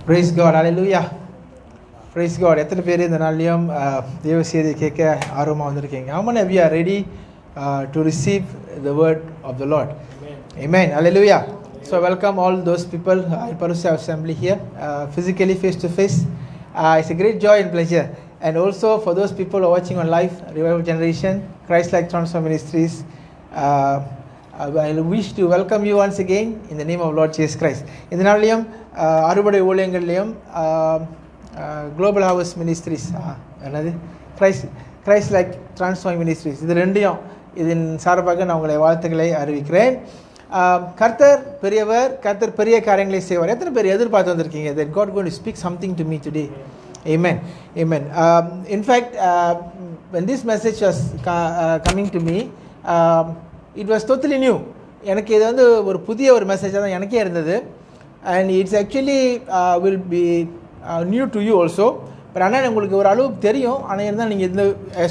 Praise God, hallelujah. Praise God. எத்தனை பேர் இந்த நாள்லையும் தேவ செய்தி கேட்க ஆர்வமாக வந்திருக்கீங்க? How many of you are ready to receive the word of the Lord? Amen. Hallelujah. So welcome all those people in Parousia Assembly here, physically face to face. It's a great joy and pleasure. And also for those people who are watching on live, Revival Generation, Christ-like Transform Ministries, I wish to welcome you once again in the name of Lord Jesus Christ. இந்த நாள்லையும் அறுபடை ஊழியங்கள்லையும் global house ministries என்னது Christ like transforming ministries இது ரெண்டையும் இதன் சார்பாக நான் உங்களை வாழ்த்துக்களை அறிவிக்கிறேன். கர்த்தர் பெரியவர், கர்த்தர் பெரிய காரியங்களை செய்வார். எத்தனை பேர் எதிர்பார்த்து வந்திருக்கீங்க? that God going to speak something to me today? Amen. Amen. In fact, when this message was coming to me, it was totally new. எனக்கு இது வந்து ஒரு புதிய ஒரு மெசேஜாக தான் எனக்கே இருந்தது. And it's actually will be new to you also. But ஆனால் உங்களுக்கு ஒரு அளவு தெரியும், ஆனால் இருந்தால் நீங்கள் இந்த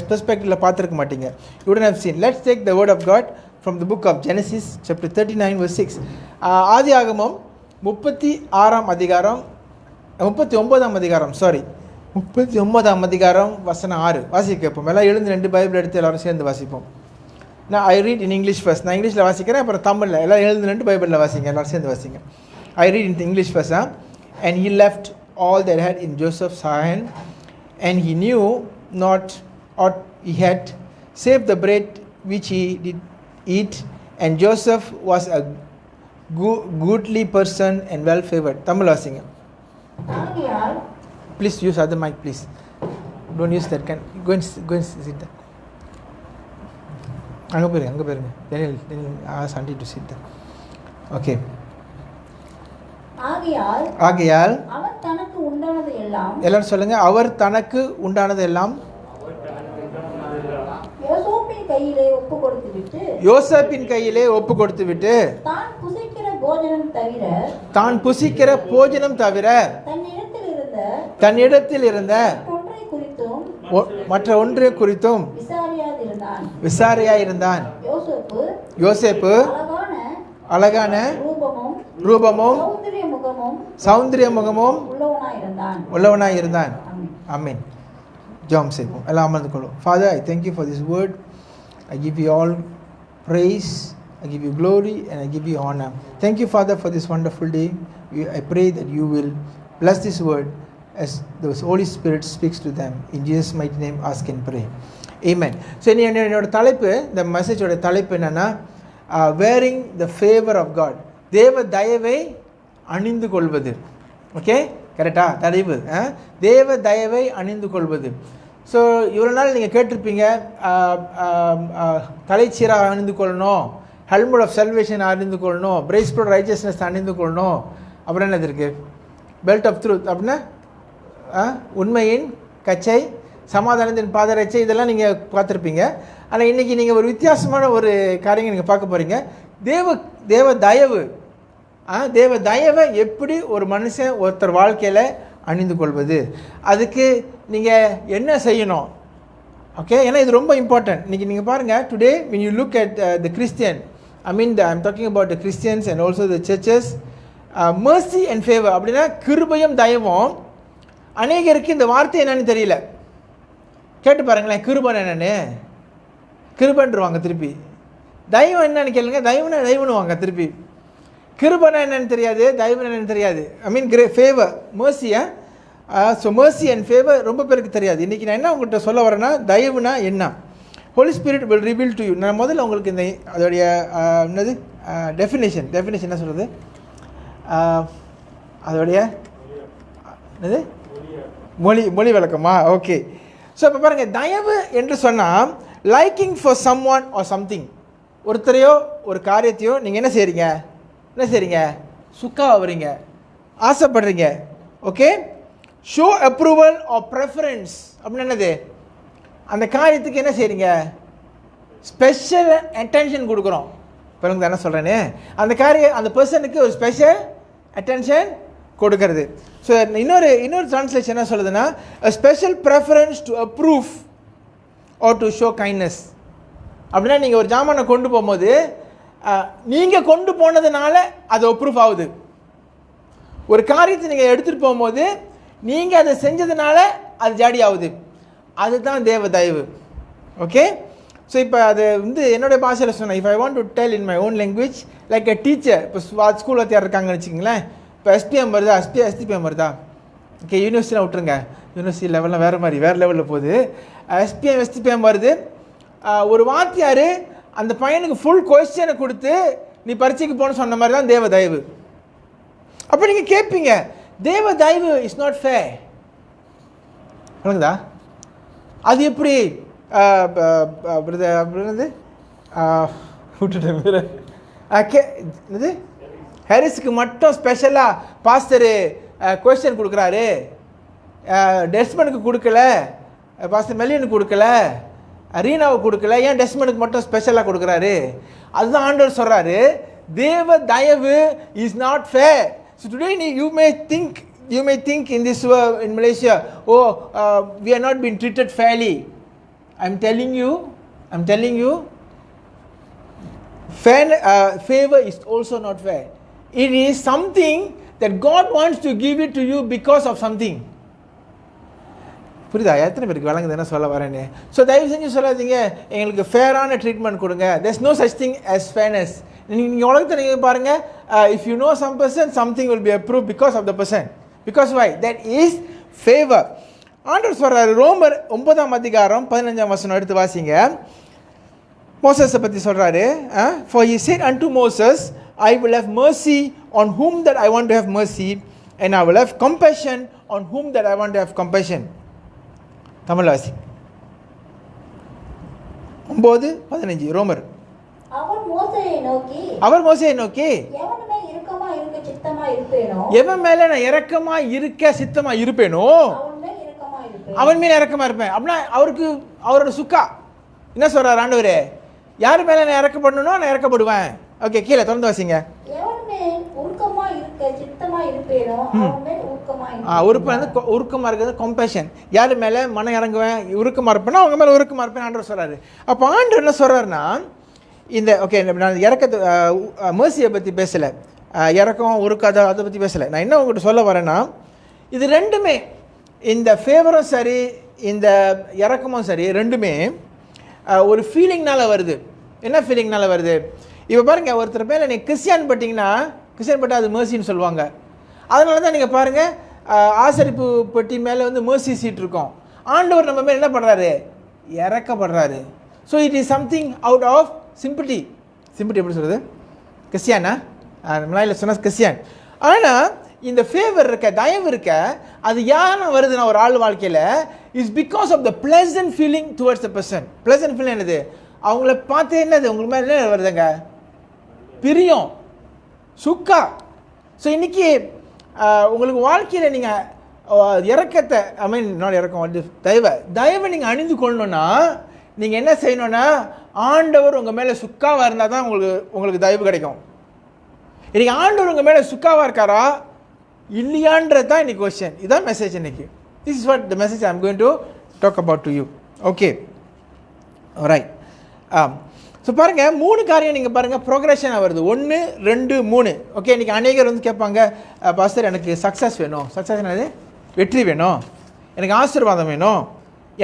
பெர்ஸ்பெக்டிவில் பார்த்துருக்க மாட்டீங்க. You wouldn't have seen. Let's take the word of God from the book of Genesis chapter 39 verse 6. ஆதியாகமம் 39ஆம் அதிகாரம் வசனம் 6 வாசிக்க கேட்போம். எல்லாம் எழுந்து 2 பைபிள் எடுத்து எல்லோரும் சேர்ந்து வாசிப்போம். நான் ஐ ரீட் இன் இங்கிலீஷ் ஃபர்ஸ்ட். நான் இங்கிலீஷில் வாசிக்கிறேன், அப்புறம் தமிழில் எல்லாம் எழுந்து 2 பைபிளில் வாசிங்க, எல்லோரும் சேர்ந்து வாசிங்க. I read in English first. And he left all that had in Joseph's hand, and he knew not what he had, save the bread which he did eat. And Joseph was a goodly person and well favored. Tamil vasinga. Please use other mic, please. Don't use that. Can go and sit there. Anga perunga. Daniel ask auntie to sit there. Okay. ஆகையால் அவர் தனக்கு உண்டானது எல்லாம், எல்லாரும் சொல்லுங்க, அவர் தனக்கு உண்டானது எல்லாம் யோசேப்பின் கையிலே ஒப்பு கொடுத்து விட்டு தான் புசிக்கிற போஜனம் தவிர தன்னிடத்தில் இருந்த மற்ற ஒன்றை குறித்தும் விசாரியாயிருந்தான். யோசேப்பு அழகான ரூபமும் சௌந்தரிய முகமும் உள்ளவனாய் இருந்தான். ஆமென். ஜெபம் செய்வோம். எல்லாம் அமர்ந்து கொள்வோம். Father, I thank you for this word. I give you all praise, I give you glory, and I give you honor. Thank you, Father, for this wonderful day. I pray that you will bless this word as the Holy Spirit speaks to them. In Jesus' mighty name, ask and pray. Amen. So என்னோட தலைப்பு, இந்த மெசேஜோட தலைப்பு என்னன்னா, wearing the favor of God. தேவ தயவை அணிந்து கொள்வது. Okay, கரெக்டா? தேவ தயவை அணிந்து கொள்வது. ஸோ இவ்வளோ நாள் நீங்கள் கேட்டிருப்பீங்க, தலைச்சீராக அணிந்து கொள்ளணும், ஹெல்மெட் ஆஃப் சல்வேஷன் அணிந்து கொள்ளணும், பிரேஸ்ட் ஆஃப் ரைச்சஸ்னஸ் அணிந்து கொள்ளணும், அப்புறம் என்னது இருக்குது, பெல்ட் ஆஃப் ட்ரூத் அப்படின்னா உண்மையின் கச்சை, சமாதானத்தின் பாதரட்சை, இதெல்லாம் நீங்கள் பார்த்துருப்பீங்க. ஆனால் இன்றைக்கி நீங்கள் ஒரு வித்தியாசமான ஒரு காரியங்கள் நீங்கள் பார்க்க போகிறீங்க. தேவ தயவை எப்படி ஒரு மனுஷன் ஒருத்தர் வாழ்க்கையில் அணிந்து கொள்வது, அதுக்கு நீங்கள் என்ன செய்யணும்? ஓகே, ஏன்னா இது ரொம்ப இம்பார்ட்டன்ட். இன்றைக்கி நீங்கள் பாருங்கள், today when you look at the Christian, I'm talking about the Christians and also the churches, mercy and favor அப்படின்னா கிருபையும் தயவும். அநேகருக்கு இந்த வார்த்தை என்னன்னு தெரியல. கேட்டு பாருங்களேன், கிருபன் என்னன்னு கிருபன்றுவாங்க, திருப்பி தயவு என்னன்னு கேளுங்க, தயவுன்னு வாங்க திருப்பி. கிருபனா என்னன்னு தெரியாது, தயவு என்னன்னு தெரியாது. Favour, mercy. So mercy and favor ரொம்ப பேருக்கு தெரியாது. இன்றைக்கி நான் என்ன உங்கள்கிட்ட சொல்ல வரேன்னா, தயவுனா என்ன, Holy Spirit will reveal to you. நான் முதல்ல உங்களுக்கு இந்த அதோடைய என்னது டெஃபினேஷன் என்ன சொல்கிறது, அதோடைய என்னது மொழி விளக்கமா? ஓகே. ஸோ இப்போ பாருங்கள், தயவு என்று சொன்னால் liking for someone or something. ஒருத்தரையோ ஒரு காரியத்தையோ நீங்கள் என்ன செய்கிறீங்க, சுக்கா ஆகுறீங்க, ஆசைப்படுறீங்க. Okay, show approval or preference அப்படின்னு என்னது, அந்த காரியத்துக்கு என்ன செய்கிறீங்க, ஸ்பெஷல் அட்டென்ஷன் கொடுக்குறோம். இப்போ என்ன சொல்கிறேன்னு, அந்த பர்சனுக்கு ஒரு ஸ்பெஷல் அட்டென்ஷன் கொடுக்கறது. ஸோ இன்னொரு ட்ரான்ஸ்லேஷன் என்ன சொல்லுதுன்னா, a special preference to approve or to show kindness. அப்படின்னா நீங்கள் ஒரு ஜாமானை கொண்டு போகும்போது நீங்கள் கொண்டு போனதுனால அது அப்ரூவ் ஆகுது. ஒரு காரியத்தை நீங்கள் எடுத்துகிட்டு போகும்போது நீங்கள் அதை செஞ்சதுனால அது ஜாடி ஆகுது, அதுதான் தேவ தயவு. ஓகே, ஸோ இப்போ அது வந்து என்னுடைய பாஷையில் சொன்னேன். If I want to tell in my own language like a teacher, இப்போ ஸ்கூல் வாத்தியார் இருக்காங்கன்னு வச்சுக்கிங்களேன். இப்போ எஸ்பிஎம் வருதா, எஸ்டிபிஎம் வருதா, ஓகே யூனிவர்சிட்டியில் விட்டுருங்க, யூனிவர்சிட்டி லெவலில் வேறு மாதிரி வேறு லெவலில் போகுது. எஸ்பிஎம் எஸ்டிபிஎம் வருது. ஒரு வாத்தியார் அந்த பையனுக்கு ஃபுல் கொஸ்டினை கொடுத்து நீ பரீட்சைக்கு போகணும்னு சொன்ன மாதிரி தான் தேவ தயவு. அப்போ நீங்கள் கேட்பீங்க, தேவ தயவு இஸ் நாட் ஃபேர். சொல்லுங்கதா, அது எப்படி விட்டுட்டு ஹாரிஸுக்கு மட்டும் ஸ்பெஷலாக பாஸ்டரு கொஸ்டின் கொடுக்குறாரு, டெஸ்மனுக்கு கொடுக்கல, பாஸ்டர் மெல்லியனுக்கு கொடுக்கல, ரீனாவுக்கு கொடுக்கல, ஏன் டெஸ்மனுக்கு மட்டும் ஸ்பெஷலாக கொடுக்குறாரு? அதுதான் ஆண்டவர் சொல்கிறாரு, தேவ தயவு is not fair. So today you may think in this in Malaysia, we are not being treated fairly. I'm telling you, favor is also not fair. It is something that God wants to give it to you because of something. புரியுதா? எத்தனை பேருக்கு விளங்குது என்ன சொல்ல வரேன்னு? So தயவு செஞ்சு சொல்லாதீங்க எங்களுக்கு ஃபேரான ட்ரீட்மெண்ட் கொடுங்க. there's no such thing as fairness. நீங்கள் உலகத்தை நீங்கள் பாருங்கள், if you know some person, something will be approved because of the person. Because why? That is favor. ஆண்டவர் சொல்கிறார், ரோமர் 9ஆம் அதிகாரம் 15ஆம் வசனம் எடுத்து வாசிங்க. மோசஸை பற்றி சொல்கிறாரு. For he said unto Moses, I will have mercy on whom that I want to have mercy, and I will have compassion on whom that I want to have compassion. Tamil வாசி 9:15 ரோமர். அவர் மோசேயை நோக்கி எவன் மேல நான் இரக்கமா இருக்க சித்தமா இருப்பேனோ அவன் மேல இரக்கமா இருப்பேன். அப்படின்னா அவரோட சுக்கா என்ன சொல்றாரு ஆண்டவரே? யார் மேல நான் இறக்கப்படணும்னோ நான் இறக்கப்படுவேன். ஓகே, கீழே தொடர்ந்து வாசிங்க. உருக்கமா இருக்கிறது கம்பேஷன். யாரு மேல மனம் இறங்குவேன், உருக்கமா இருப்பேன்னா அவங்க மேல உருக்கமா இருப்பேன் ஆண்டவர் சொல்றாரு. அப்போ ஆண்டவர் என்ன சொல்றாருன்னா, இந்த ஓகே நான் இறக்கத்தை மேர்சியை பற்றி பேசலை, இறக்கம் உருக்காத அதை பற்றி பேசலை. நான் என்ன உங்கள்கிட்ட சொல்ல வரேன்னா, இது ரெண்டுமே, இந்த ஃபேவரும் சரி இந்த இறக்கமும் சரி, ரெண்டுமே ஒரு ஃபீலிங்னால வருது. என்ன ஃபீலிங்னால வருது? இப்போ பாருங்கள், ஒருத்தர் மேலே நீங்கள் கிறிஸ்டியன் பட்டிங்கன்னா, கிறிஸ்டியன் பட்டா அது மேர்சின்னு சொல்லுவாங்க. அதனால தான் நீங்கள் பாருங்கள், ஆசரிப்பு பெட்டி மேலே வந்து மேர்சி சீட் இருக்கும். ஆண்டவர் நம்ம மேலே என்ன பண்ணுறாரு? இறக்கப்படுறாரு. So it is something out of sympathy. Sympathy எப்படி சொல்கிறது? கிறிஸ்டியானா மலையில் சொன்னால் கிறிஸ்டியன். ஆனால் இந்த ஃபேவர் இருக்க, தயவு இருக்க, அது யாரை வருதுன்னா ஒரு ஆள் வாழ்க்கையில் is because of the pleasant feeling towards the person. Pleasant feeling என்னது? அவங்கள பார்த்து என்னது உங்களுக்கு மேலே என்ன வருதுங்க? பிரியம், சுக்கா. ஸோ இன்றைக்கி உங்களுக்கு வாழ்க்கையில் நீங்கள் இறக்கத்தை, ஐ மீன் நாட் இறக்கம், தயவை நீங்கள் அணிந்து கொள்ளணுன்னா நீங்கள் என்ன செய்யணுன்னா, ஆண்டவர் உங்கள் மேலே சுக்காவாக இருந்தால் தான் உங்களுக்கு தயவு கிடைக்கும். இன்றைக்கி ஆண்டவர் உங்கள் மேலே சுக்காவாக இருக்காரா இல்லையான்றது தான் இன்றைக்கி கொஸ்டின். இதுதான் மெசேஜ் இன்றைக்கி. This is what the message I am going to talk about to you. Okay, right. So பாருங்கள், 3 காரியம் நீங்கள் பாருங்கள் ப்ரோக்ரெஷனாக வருது. 1, 2, 3. ஓகே, இன்றைக்கி அநேகர் வந்து கேட்பாங்க, பாஸ்டர் எனக்கு சக்ஸஸ் வேணும். சக்ஸஸ் என்னது? வெற்றி வேணும். எனக்கு ஆசீர்வாதம் வேணும்.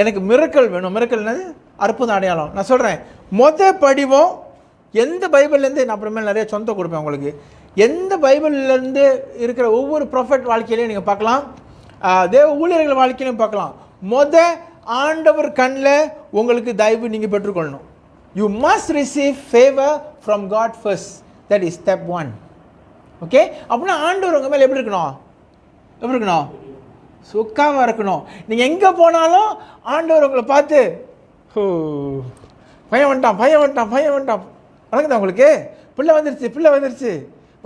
எனக்கு மிரக்கல் வேணும். மிரக்கல் என்னது? அற்புதம், அடையாளம். நான் சொல்கிறேன், படிவம் எந்த பைபிள்லேருந்து, நான் அப்புறமேல நிறைய சொந்தம் கொடுப்பேன் உங்களுக்கு, எந்த பைபிள்லேருந்து இருக்கிற ஒவ்வொரு ப்ராஃபட் வாழ்க்கையிலையும் நீங்கள் பார்க்கலாம், தேவ ஊழியர்கள் வாழ்க்கையிலையும் பார்க்கலாம். ஆண்டவர் கண்ணில் உங்களுக்கு தயவு நீங்கள் பெற்றுக்கொள்ளணும். You must receive favour from God first. That is step 1. Okay, அப்படின்னா ஆண்டவர் உங்கள் மேலே எப்படி இருக்கணும்? சுக்காவாக இருக்கணும். நீங்கள் எங்கே போனாலும் ஆண்டவர் உங்களை பார்த்து பையன் வந்துட்டான் வணங்குதா உங்களுக்கு? பிள்ளை வந்துருச்சு,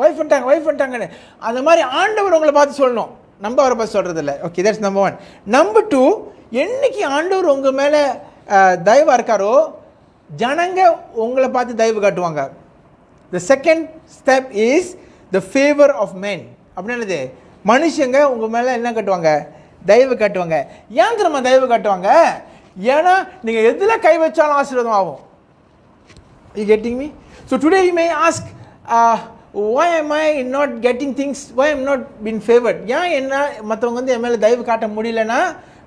ஒய்ஃப் வந்துட்டாங்கன்னு அந்த மாதிரி ஆண்டவர் உங்களை பார்த்து சொல்லணும். நம்ம அவரை பார்த்து சொல்கிறது இல்லை. Okay, that's number 1. நம்பர் 2, என்னைக்கு ஆண்டவர் உங்கள் மேலே தயவாக இருக்காரோ ஜனங்க உங்களை பார்த்து தயவு காட்டுவாங்க. The second step is the favour of men. அப்படின்னது மனுஷங்க உங்கள் மேலே என்ன காட்டுவாங்க? தயவு காட்டுவாங்க. ஏன் தெரியுமா தயவு காட்டுவாங்க? ஏன்னா நீங்கள் எதில் கை வச்சாலும் ஆசீர்வாதம் ஆகும். You getting me? So today you may ask, why am I not getting things, why am not been favored? ஏன் என்ன மற்றவங்க வந்து என் மேலே தயவு காட்ட முடியலன்னா,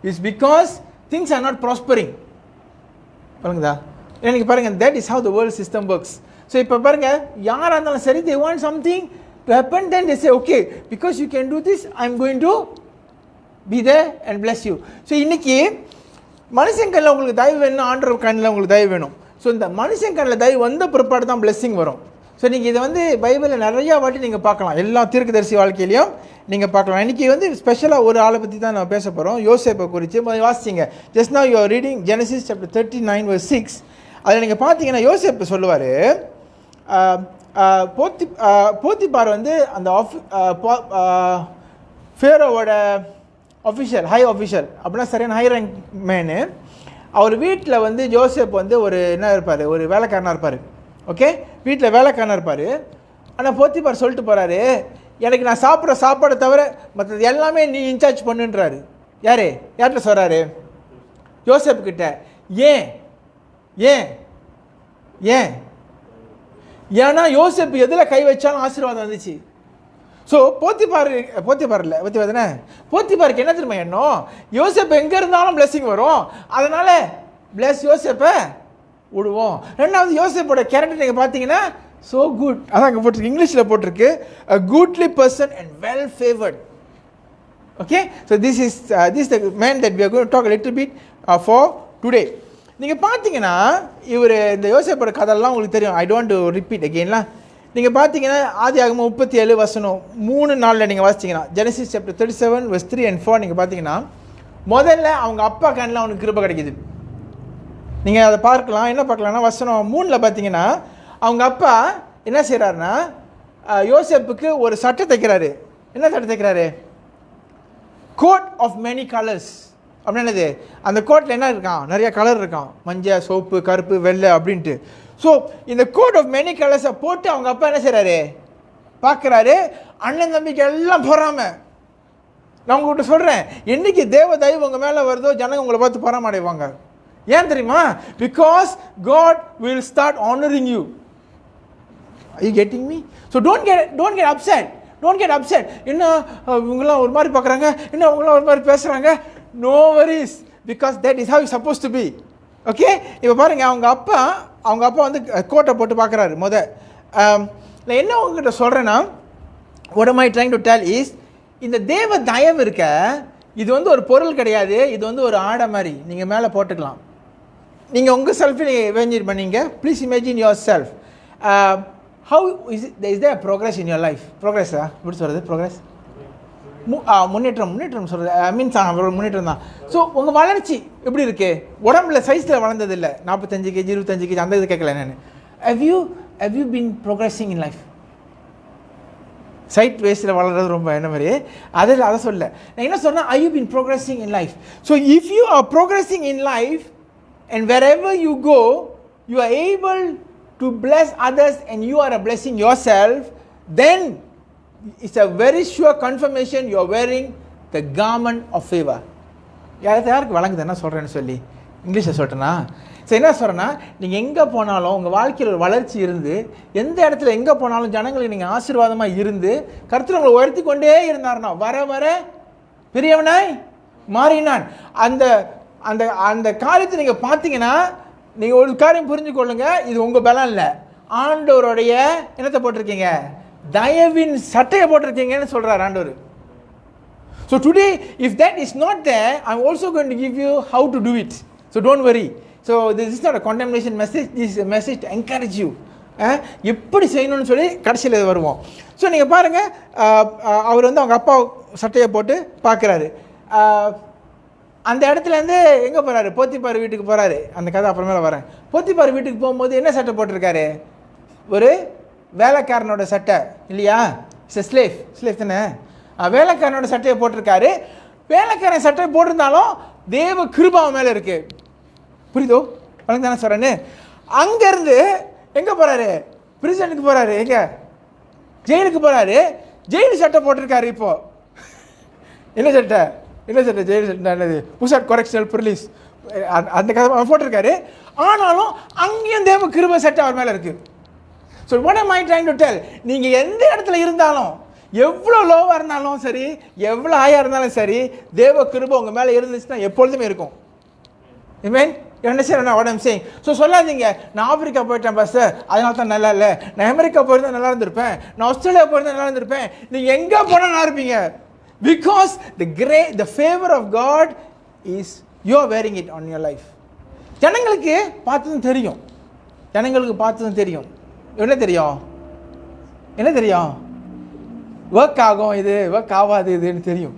it's because things are not prospering. பாருங்கதா, எனக்கு பாருங்கள், that is how the world system works. So இப்போ பாருங்கள், யாராக இருந்தாலும் சரி, they want something to happen, then they say, okay, because you can do this, I'm going to be there and bless you. So இன்றைக்கி மனுஷன் கண்ணில் உங்களுக்கு தயவு வேணும், ஆண்டவர் கண்ணில் உங்களுக்கு தயவு வேணும். ஸோ இந்த மனுஷன் கண்ணில் தயவு வந்த பிற்பாடு தான் பிளெஸ்ஸிங் வரும். ஸோ நீங்கள் இதை வந்து பைபிளில் நிறையா வாட்டி நீங்கள் பார்க்கலாம், எல்லா தீர்க்கதரிசி வாழ்க்கையிலையும் நீங்கள் பார்க்கலாம். இன்றைக்கி வந்து ஸ்பெஷலாக ஒரு ஆளை பற்றி தான் நான் பேச போகிறோம், யோசேப்பை குறித்து. வாசிச்சிங்க, just now you are reading Genesis chapter 39:6. அதில் நீங்கள் பார்த்தீங்கன்னா யோசேப்பு சொல்லுவார், போத்திபார் வந்து அந்த ஃபேரோவோட ஆஃபிஷியல், ஹை ஆஃபிஷியல் அப்படின்னா சரியான ஹை ரேங்க் மேனு. அவர் வீட்டில் வந்து ஜோசப் வந்து ஒரு என்ன இருப்பார், ஒரு வேலைக்காரனாக இருப்பார். ஓகே, வீட்டில் வேலைக்காரனாக இருப்பார். ஆனால் போத்திபார் சொல்லிட்டு போகிறாரு, எனக்கு நான் சாப்பிட்ற சாப்பாடை தவிர மற்றது எல்லாமே நீ இன்சார்ஜ் பண்ணுன்றாரு. யார் யார்கிட்ட சொல்கிறாரு? ஜோசப் கிட்ட. ஏன் ஏன் ஏன் ஏன்னா யோசேப்பு எதில் கை வச்சாலும் ஆசீர்வாதம் வந்துச்சு. ஸோ போத்திபாருக்கு என்ன தெரியுமா எண்ணம்? யோசேப்பு எங்கே இருந்தாலும் பிளெஸிங் வரும், அதனால் பிளஸ் யோசேப்பை விடுவோம். ரெண்டாவது, யோசேப்போட கேரக்டர் நீங்கள் பார்த்தீங்கன்னா ஸோ குட், அதான் அங்கே போட்டிருக்கு, இங்கிலீஷில் போட்டிருக்கு, a goodly person and well favored. Okay, so this is the man that we are going to talk a little bit for today. நீங்கள் பார்த்தீங்கன்னா இவர் இந்த யோசேப்போட கதையெல்லாம் உங்களுக்கு தெரியும், ஐ டோன்ட் ரிப்பீட் அகெயின்லாம். நீங்கள் பார்த்தீங்கன்னா ஆதியாகமம் 37:3-4 நீங்கள் வாசிச்சிங்கன்னா, Genesis chapter 37:3 and 4 நீங்கள் பார்த்தீங்கன்னா, முதல்ல அவங்க அப்பா கண்ணில் அவனுக்கு கிருபை கிடைக்கிது. நீங்கள் அதை பார்க்கலாம். என்ன பார்க்கலாம்னா, வசனம் 3 பார்த்தீங்கன்னா அவங்க அப்பா என்ன செய்கிறாருன்னா, யோசேப்புக்கு ஒரு சட்டை தைக்கிறாரு. என்ன சட்டை தைக்கிறாரு? Coat of many colours. அப்படின்னது அந்த கோட்டில் என்ன இருக்கான்? நிறைய கலர் இருக்கான், மஞ்சள், சோப்பு, கருப்பு, வெள்ளை அப்படின்ட்டு. ஸோ இந்த கோட் ஆஃப் மெனி கலர்ஸை போட்டு அவங்க அப்பா என்ன செய்கிறாரு? பார்க்குறாரு. அண்ணன் தம்பிக்கு எல்லாம் பொறாம. நான் உங்கள்கிட்ட சொல்கிறேன், என்றைக்கு தேவ தயவு உங்கள் மேலே வருதோ ஜனங்க உங்களை பார்த்து பொறாம அடைவாங்க. ஏன் தெரியுமா? Because God will start honoring you. Are you getting me? So don't get upset. Don't get upset. என்ன இவங்களாம் ஒரு மாதிரி பார்க்குறாங்க, என்ன அவங்களாம் ஒரு மாதிரி பேசுகிறாங்க. No worries, because that is how it's supposed to be. Okay, இப்போ பாருங்கள், அவங்க அப்பா வந்து கோட்டை போட்டு பார்க்குறாரு. நான் என்ன உங்ககிட்ட சொல்கிறேன்னா, what am I trying to tell is, இந்த தேவ தயவு இருக்க, இது வந்து ஒரு பொருள் கிடையாது, இது வந்து ஒரு ஆடை மாதிரி நீங்கள் மேலே போட்டுக்கலாம். நீங்கள் உங்கள் செல்ஃபை நீங்கள் இமேஜின் பண்ணீங்க. Please imagine yourself. How is there progress in your life? ப்ரோக்ரஸா எப்படி சொல்கிறது? ப்ரோக்ரஸ் முன்னேற்றம் சொல்கிறது, மீன்ஸ் முன்னேற்றம் தான். ஸோ உங்கள் வளர்ச்சி எப்படி இருக்குது? உடம்புல சைஸில் வளர்ந்ததில்லை, 45 kg 25 kg அந்த இது கேட்கல நான். How you been progressing in life? சைட் வேஸ்டில் வளர்றது ரொம்ப என்ன மாதிரி அதை சொல்ல நான் என்ன சொன்னேன், I you been progressing in life. So if you are progressing in life and wherever you go you are able to bless others and you are a blessing yourself, then it's a very sure confirmation you are wearing the garment of favor. யாருக்கு வழங்குது என்ன சொல்கிறேன்னு சொல்லி இங்கிலீஷில் சொல்லிட்டேன்னா, so என்ன சொல்கிறேன்னா, நீங்கள் எங்கே போனாலும் உங்கள் வாழ்க்கையில் ஒரு வளர்ச்சி இருந்து, எந்த இடத்துல எங்கே போனாலும் ஜனங்களுக்கு நீங்கள் ஆசீர்வாதமாக இருந்து, கர்த்தர் உங்களை உயர்த்தி கொண்டே இருந்தார்னா, வர வர பெரியவனாய் மாறினான். அந்த அந்த அந்த காரியத்தை நீங்கள் பார்த்தீங்கன்னா, நீங்கள் ஒரு காரியம் புரிஞ்சு கொள்ளுங்க, இது உங்கள் பலம் இல்லை, ஆண்டவருடைய என்னத்தை போட்டிருக்கீங்க? தயவின் சட்டையை போட்டிருக்கீங்கன்னு சொல்கிறார் ஆண்டவர். So today if that is not there, I am also going to give you how to do it. So don't worry. So this is not a condemnation message, this is message to encourage you. எப்படி செய்யணும்னு சொல்லி கடைசியில் வருவோம். So நீங்கள் பாருங்கள், அவர் வந்து அவங்க அப்பா சட்டையை போட்டு பார்க்குறாரு. அந்த இடத்துலேருந்து எங்கே போகிறாரு? போத்திபார் வீட்டுக்கு போகிறாரு. அந்த கதை அப்புறமேல வரேன். போத்திபார் வீட்டுக்கு போகும்போது என்ன சட்டை போட்டிருக்காரு? ஒரு வேலைக்காரனோட சட்டை இல்லையா? ஸ்லேவ் தானே? வேலைக்காரனோட சட்டையை போட்டிருக்காரு. வேலைக்காரன் சட்டையை போட்டிருந்தாலும் தேவ கிருபா மேலே இருக்கு. புரியுதோ? வழங்க தானே சொல்கிறேன்னு. அங்கேருந்து எங்கே போகிறாரு? பிரிசனுக்கு போகிறாரு. எங்கே? ஜெயிலுக்கு போகிறாரு. ஜெயில் சட்டை போட்டிருக்காரு. இப்போது என்ன சட்டை? ஜெயில் சட்டை புஷாட் கொரெக்ஷனல் ரிலீஸ் அந்த கதை போட்டிருக்காரு. ஆனாலும் அங்கேயும் தேவ கிருபை சட்டை அவர் மேலே இருக்குது. So what am I trying to tell? நீங்கள் எந்த இடத்துல இருந்தாலும், எவ்வளோ லோவாக இருந்தாலும் சரி, எவ்வளோ ஹையாக இருந்தாலும் சரி, தேவ கிருபை உங்கள் மேலே இருந்துச்சுன்னா எப்பொழுதுமே இருக்கும். Amen? You understand what I'm saying? So சொல்லாதீங்க, நான் ஆப்பிரிக்கா போயிட்டேன் பாஸ்டர், அதனால தான் நல்லா இல்லை, நான் அமெரிக்கா போயிருந்தா நல்லா இருந்திருப்பேன், நான் ஆஸ்திரேலியா போயிருந்தா நல்லா இருந்திருப்பேன். நீங்கள் எங்கே போனால் நல்லா இருப்பீங்க. Because the favor of God is you are wearing it on your life. ஜனங்களுக்கு பார்த்ததும் தெரியும், ஜனங்களுக்கு பார்த்ததும் தெரியும். என்ன தெரியும்? என்ன தெரியும்? ஒர்க் ஆகும், இது ஒர்க் ஆகாது, இதுன்னு தெரியும்.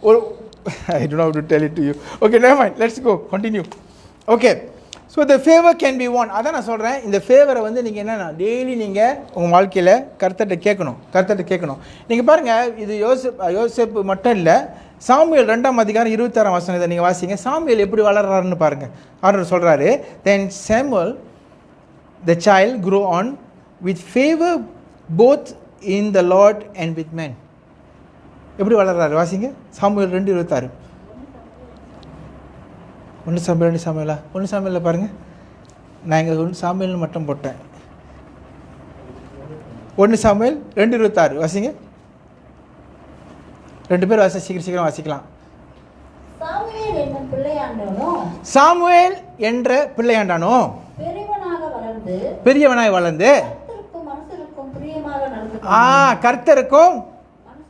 ஒரு I don't know how to tell it to you. Okay, never mind. Let's go. Continue. Okay. So the favor can be won. அதான் நான் சொல்கிறேன், இந்த ஃபேவரை வந்து நீங்கள் என்னென்னா டெய்லி நீங்கள் உங்கள் வாழ்க்கையில் கர்த்தர்கிட்ட கேட்கணும். நீங்கள் பாருங்கள், இது யோசேப்பு மட்டும் இல்லை, சாமுவேல் 2ஆம் அதிகாரம் 26ஆம் வசனம் இதை நீங்கள் வாசிங்க. சாமுவேல் எப்படி வளர்றாருன்னு பாருங்கள். ஆண்டவர் சொல்கிறாரு, then Samuel the child grew on with favor both in the Lord and with men. எப்படி வளர்றாரு வாசிங்க. சாமுவேல் 2:26. 1 சாமுவேலில் பாருங்கள். நான் இங்கே 1 சாமுவேல்னு மட்டும் போட்டேன். 1 சாமுவேல் 2:26 வாசிங்க. 2 பேர் சீக்கிரம் வாசிக்கலாம். சாமுவேல் என்ற பிள்ளையாண்டானோ பெரியவனாய் வளர்ந்து கர்த்தருக்கும்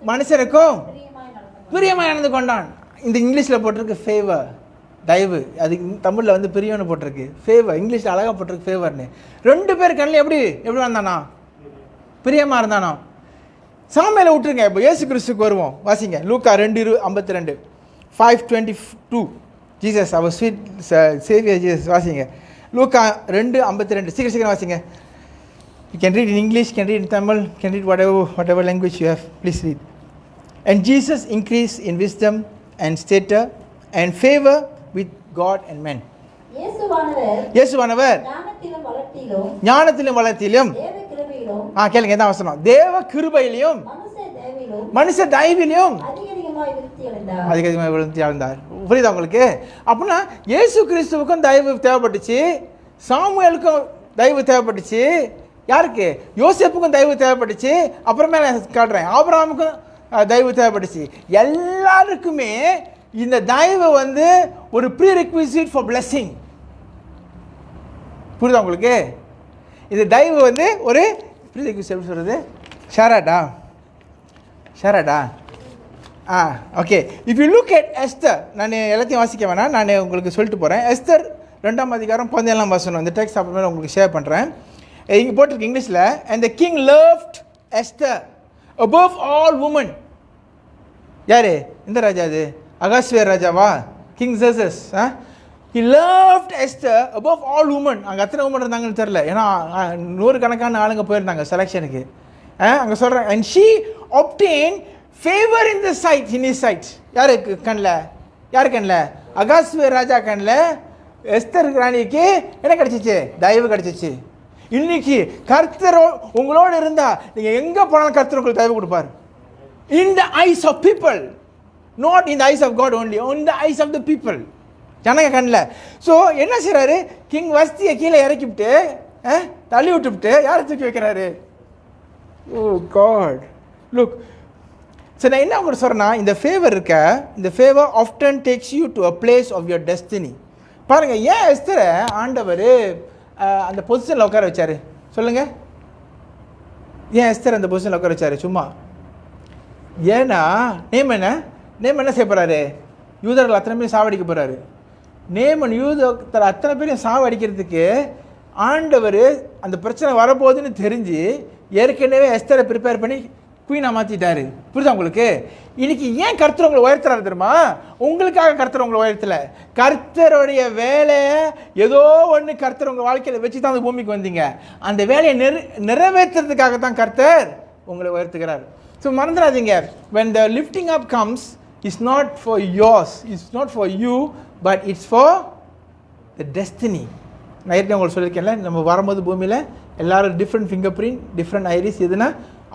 மனுஷருக்கும் பிரியமாய் நடந்து கொண்டான். இந்த இங்கிலீஷில் போட்டிருக்கு ஃபேவர், தயவு. அது தமிழில் வந்து பிரியம்னு போட்டிருக்கு, ஃபேவர். இங்கிலீஷில் அழகாக போட்டிருக்கு ஃபேவர்னு. 2 பேர் கண்ணில் எப்படி வந்தானா? பிரியமாக இருந்தானா? சாமுவேலை விட்டுருங்க, இப்போ இயேசு கிறிஸ்துக்கு வருவோம். வாசிங்க லூக்கா 2:52. 5:22. ஜீசஸ், அவர் ஸ்வீட் சேவியர் ஜீசஸ். வாசிங்க லூக்கா 2:52. சீக்கிரம் வாசிங்க. You can read in English, can read in Tamil, can read whatever language you have. Please read. And Jesus increased in wisdom and stature and favor with God and men. இயேசுவானவர் ஞானத்திலும் வளர்த்திலும் கேளுங்க என்ன அவசரம், தேவ கிருபையிலும் மனுஷ தயவிலும் அதிகமாக விருத்தி அடைந்தார். புரியுதா உங்களுக்கு? அப்படின்னா இயேசு கிறிஸ்துவுக்கும் தயவு தேவைப்பட்டுச்சு, சாமுவேலுக்கும் தயவு தேவைப்பட்டுச்சு, யாருக்கு? யோசேப்புக்கும் தயவு தேவைப்பட்டுச்சு, அப்புறமே நான் காட்டுறேன் ஆபிரகாமுக்கும் தயவு தேவைப்பட்டுச்சு. எல்லாருக்குமே இந்த தயவு வந்து ஒரு ப்ரீ ரெக்விசிட் ஃபார் பிளெஸிங். புரியுதா உங்களுக்கு? இந்த தயவு வந்து ஒரு ப்ரீ ரெக்விசிட். எப்படி சொல்கிறது? ஷராடா okay. If you look at Esther, நான் எல்லாத்தையும் வாசிக்க வேணாம், நான் உங்களுக்கு சொல்லிட்டு போகிறேன். எஸ்தர் 2ஆம் அதிகாரம் 17ஆம் வசனம். இந்த டெக்ஸ்ட் அப்புறமேல உங்களுக்கு ஷேர் பண்ணுறேன். இங்கே போட்டிருக்கு இங்கிலீஷில், and the king loved Esther above all women. யாரு இந்த ராஜா? அது அகாஸ்வேர் ராஜாவா? King Jesus. he loved Esther above all women. அங்கே அத்தனை உமன் இருந்தாங்கன்னு தெரில, ஏன்னா 100 கணக்கான ஆளுங்க போயிருந்தாங்க செலெக்ஷனுக்கு. அங்கே சொல்கிறேன், and she obtained favor in the sight, in his sight. யாருக்கு கண்ணில்? அகாஸ்வேர் ராஜா கண்ணில் எஸ்தர் ராணிக்கு என்ன கிடச்சிச்சு? தயவு கிடச்சிச்சு. இன்னைக்கு கர்த்தர் உங்களோடு இருந்தா நீங்க எங்க போனாலும் கர்த்தர் உங்களுக்கு தயவு கொடுப்பார். In the eyes of people, not in the eyes of God only, on the eyes of the people. ஜனங்க கண்ணில். ஸோ என்ன செய்யறாரு? கிங் வஸ்தியை கீழே இறக்கிவிட்டு தள்ளி விட்டுவிட்டு யாரை தூக்கி வைக்கிறாரு? Oh God, look. சரி, நான் என்ன உங்களுக்கு சொல்கிறேன்னா, இந்த ஃபேவர் இருக்க, இந்த favour often takes you to a place of your destiny. பாருங்கள், ஏன் எஸ்தரை ஆண்டவர் அந்த பொசிஷனில் உட்கார வச்சார் சொல்லுங்கள்? ஏன் எஸ்தர் அந்த பொசிஷனில் உட்கார வச்சார்? சும்மா ஏன்னா நேம் என்ன செய்ய போகிறாரு? யூதர்கள் அத்தனை பேரும் சாவடிக்க போகிறாரு. நேமன் யூதர் அத்தனை பேரையும் சாவடிக்கிறதுக்கு ஆண்டவர் அந்த பிரச்சனை வரப்போகுதுன்னு தெரிஞ்சு ஏற்கனவே எஸ்தரை ப்ரிப்பேர் பண்ணி குயினாக மாற்றிட்டாரு. புரியுதா உங்களுக்கு? இன்னைக்கு ஏன் கர்த்தர் உங்களை உயர்த்துறாரு தெரியுமா? உங்களுக்காக கர்த்தர் உங்களை உயர்த்தல. கர்த்தருடைய வேலையை ஏதோ ஒன்று கர்த்தர் உங்கள் வாழ்க்கையில் வச்சு தான் அந்த பூமிக்கு வந்தீங்க. அந்த வேலையை நிறைவேற்றுறதுக்காக தான் கர்த்தர் உங்களை உயர்த்துகிறார். ஸோ மறந்துடாதீங்க, when the lifting up comes, it's not for yours, it's not for you, but it's for the destiny. நான் ஏற்கனவே உங்களுக்கு சொல்லியிருக்கேன்ல, நம்ம வரும்போது பூமியில் எல்லாரும் different fingerprint, different iris, எதுனா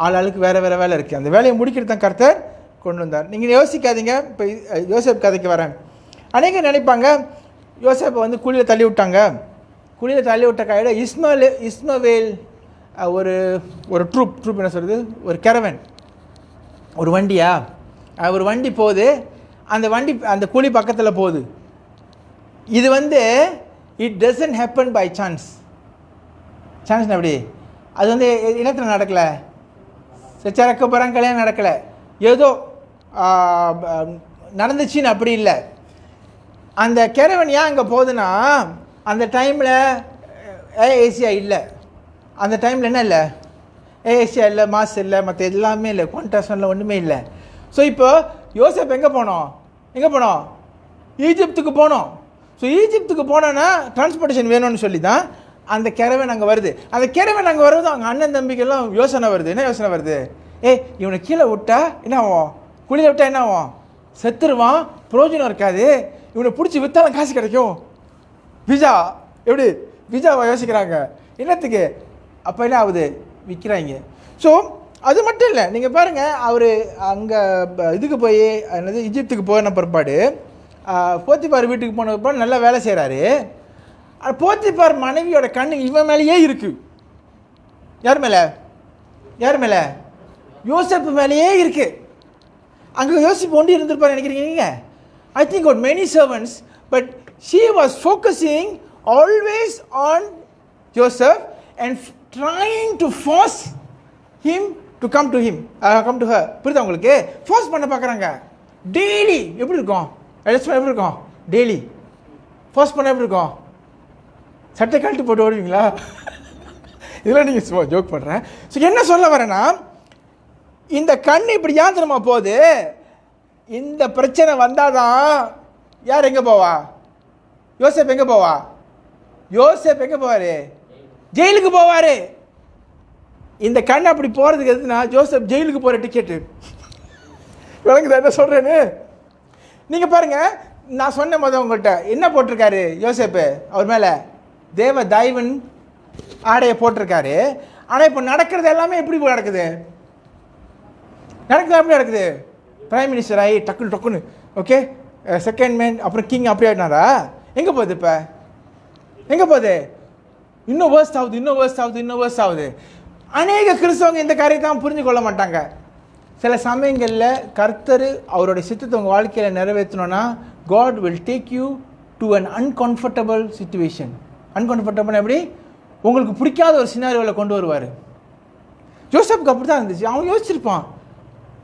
ஆளுக்கு வேறு வேலை இருக்குது. அந்த வேலையை முடிக்கிறது தான் கர்த்தர் கொண்டு வந்தார். நீங்கள் யோசிக்காதீங்க. இப்போ யோசேப் கதைக்கு வரேன். அநேகர் நினைப்பாங்க யோசேப்பை வந்து குழியில் தள்ளி விட்டாங்க. குழியில் தள்ளி விட்ட கையோட இஸ்மவேல் ஒரு ஒரு ட்ரூப் என்ன சொல்கிறது, ஒரு கேரவன், ஒரு வண்டியா, ஒரு வண்டி போகுது, அந்த குழி பக்கத்தில் போகுது. இது வந்து it doesn't happen by chance. எப்படி அது வந்து இனத்தில் நடக்கலை, சச்சரக்க போகிறாங்க, கல்யாணம் நடக்கலை, ஏதோ நடந்துச்சின்னு அப்படி இல்லை. அந்த கேரவன் ஏன் அங்கே போகுதுன்னா, அந்த டைமில் ஏசியா இல்லை, அந்த டைமில் என்ன இல்லை, ஏசியா இல்லை, மாஸ் இல்லை, மற்ற எல்லாமே இல்லை, குவான்டாஷனில் ஒன்றுமே இல்லை. ஸோ இப்போ யோசேப் எங்கே போனோம், ஈஜிப்துக்கு போனோம். ஸோ ஈஜிப்துக்கு போனோன்னா டிரான்ஸ்போர்ட்டேஷன் வேணும்னு சொல்லி தான் அந்த கேரவன் அங்கே வருது. அந்த கேரவன் அங்கே வருவது அவங்க அண்ணன் தம்பிக்கெல்லாம் யோசனை வருது. என்ன யோசனை வருது? இவனை கீழே விட்டா என்ன ஆகும், குழியில் விட்டா என்ன ஆகும், செத்துருவான், பிரயோஜனம் இருக்காது, இவனை பிடிச்சி விற்றாலும் காசு கிடைக்கும், எப்படி விஜாவை யோசிக்கிறாங்க என்னத்துக்கு. அப்போ என்ன ஆகுது, விற்கிறாங்க. ஸோ அது மட்டும் இல்லை, நீங்கள் பாருங்கள், அவர் அங்கே இதுக்கு போய் என்னது ஈஜிப்துக்கு போன பிற்பாடு போத்திபார் வீட்டுக்கு போன பிற்பாடு நல்லா வேலை செய்கிறாரு. போத்திபார் மனைவியோட கண்ணு இவன் மேலேயே இருக்குது. யார் மேலே? யோசேப்பு மேலேயே இருக்கு. அங்கே யோசிப்பு ஒண்டி இருந்திருப்பார் நினைக்கிறீங்க நீங்கள்? I think got many servants, but she was focusing always on Joseph and trying to force him to come to her. புரியுதா உங்களுக்கு? ஃபோர்ஸ் பண்ண பார்க்குறாங்க. டெய்லி எப்படி இருக்கும், எப்படி இருக்கும், டெய்லி ஃபோர்ஸ் பண்ண எப்படி இருக்கும், சட்டை கழட்டி போட்டு ஓடுவீங்களா? இதெல்லாம் நீங்கள் சும்மா ஜோக் பண்ணுறேன். ஸோ என்ன சொல்ல வரேன்னா, இந்த கண் இப்படி யாத்திரமா போகுது. இந்த பிரச்சனை வந்தாதான் யார் எங்கே போவா, யோசேப் எங்கே போவார், ஜெயிலுக்கு போவார். இந்த கண் அப்படி போகிறதுக்கு எதுனா ஜோசப் ஜெயிலுக்கு போகிற டிக்கெட்டு. விளங்குதா என்ன சொல்கிறேன்னு? நீங்கள் பாருங்கள், நான் சொன்ன போது உங்கள்கிட்ட என்ன போட்டிருக்காரு யோசேப்பு, அவர் மேலே தேவ தயவன் ஆடையை போட்டிருக்காரு. ஆனால் இப்போ நடக்கிறது எல்லாமே எப்படி நடக்குது, எப்படி நடக்குது, பிரைம் மினிஸ்டர் ஆகி டக்குன்னு ஓகே, செகண்ட் மேன், அப்புறம் கிங் அப்படி ஆகிட்டாரா? எங்கே போகுது இப்போ, இன்னும் வேர்ஸ்ட் ஆகுது. அநேக கிறிஸ்தவங்க இந்த காரியத்தை தான் புரிஞ்சு கொள்ள மாட்டாங்க. சில சமயங்களில் கர்த்தர் அவருடைய சித்தத்தை உங்கள் வாழ்க்கையில் நிறைவேற்றணும்னா God will take you to an uncomfortable situation. Uncomfortable எப்படி, உங்களுக்கு பிடிக்காத ஒரு சினாரியோவில் கொண்டு வருவார். ஜோசப்புக்கு அப்படி தான் இருந்துச்சு. அவன் யோசிச்சிருப்பான்,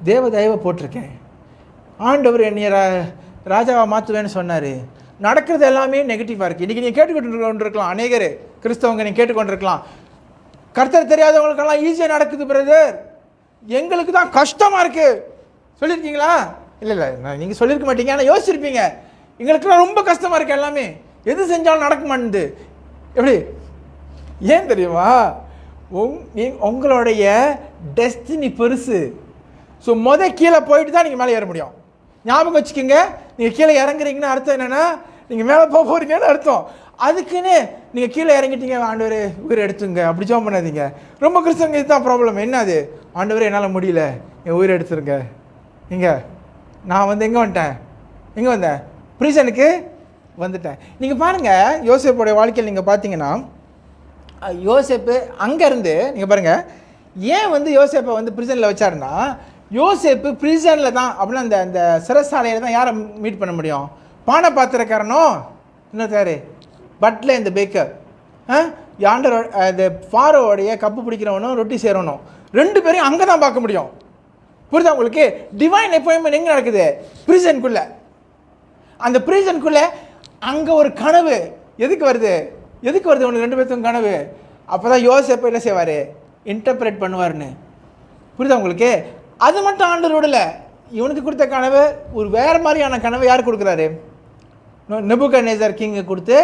தேவ தயவை போட்டிருக்கேன், ஆண்டவர் என்னைய ராஜாவை மாற்றுவேன்னு சொன்னார். நடக்கிறது எல்லாமே நெகட்டிவாக இருக்குது. இன்றைக்கி நீங்கள் கேட்டுக்கொண்டிருக்கலாம், அநேகர் கிறிஸ்தவங்க நீங்கள் கேட்டுக்கொண்டிருக்கலாம், கர்த்தர் தெரியாதவங்களுக்கெல்லாம் ஈஸியாக நடக்குது பிரதர், எங்களுக்கு தான் கஷ்டமாக இருக்குது சொல்லியிருக்கீங்களா? இல்லை நீங்கள் சொல்லியிருக்க மாட்டீங்க, ஆனால் யோசிச்சிருப்பீங்க, எங்களுக்குலாம் ரொம்ப கஷ்டமாக இருக்குது, எல்லாமே எது செஞ்சாலும் நடக்க மாட்டேது. எப்படி, ஏன் தெரியுமா? உங்களுடைய டெஸ்டினி பெருசு. ஸோ கீழே போயிட்டு தான் நீங்கள் மேலே ஏற முடியும். ஞாபகம் வச்சுக்கோங்க, நீங்கள் கீழே இறங்குறீங்கன்னு அர்த்தம் என்னென்னா நீங்கள் மேலே போகிறீங்கன்னு அர்த்தம். அதுக்குன்னு நீங்கள் கீழே இறங்கிட்டீங்க, ஆண்டவரே உயிரை எடுத்துங்க அப்படி ஜோம் பண்ணாதீங்க. ரொம்ப கிறிஸ்தவங்க இதுதான் ப்ராப்ளம். என்ன அது, ஆண்டவரே என்னால் முடியல, என் உயிரை எடுத்துருங்க. நான் வந்து எங்கே வந்தேன், ப்ரிசனுக்கு வந்துட்டேன். நீங்கள் பாருங்கள், யோசேப்போடைய வாழ்க்கையில் நீங்கள் பார்த்தீங்கன்னா, யோசேப்பு அங்கேருந்து நீங்கள் பாருங்கள், ஏன் வந்து யோசேப்பை வந்து ப்ரிசனில் வச்சாருன்னா, யோசேப்பு ப்ரிசனில் தான் அப்படின்னா அந்த சிறைசாலையில் தான் யாரை மீட் பண்ண முடியும், பானை பாத்திரக்காரனும் இன்னொரு பட்ல இந்த பேக்கர், ஆண்டர் இந்த ஃபாரோடைய கப்பு பிடிக்கிறவனும் ரொட்டி சேரணும், ரெண்டு பேரையும் அங்கே தான் பார்க்க முடியும். புரியுதா உங்களுக்கு? டிவைன் அப்பாயின்மெண்ட் எங்கே நடக்குது, ப்ரிசனுக்குள்ளே. அந்த ப்ரிசனுக்குள்ளே அங்கே ஒரு கனவு எதுக்கு வருது உனக்கு ரெண்டு பேர்த்துக்கும் கனவு. அப்போ தான் யோசேப்பை என்ன செய்வார், இன்டர்பிரேட் பண்ணுவார்னு. புரியுதா உங்களுக்கு? அது மட்டும் ஆண்டவர் விடலை, இவனுக்கு கொடுத்த கனவு ஒரு வேறு மாதிரியான கனவை யார் கொடுக்குறாரு, நெபுகத்நேசர் கிங்கு கொடுத்து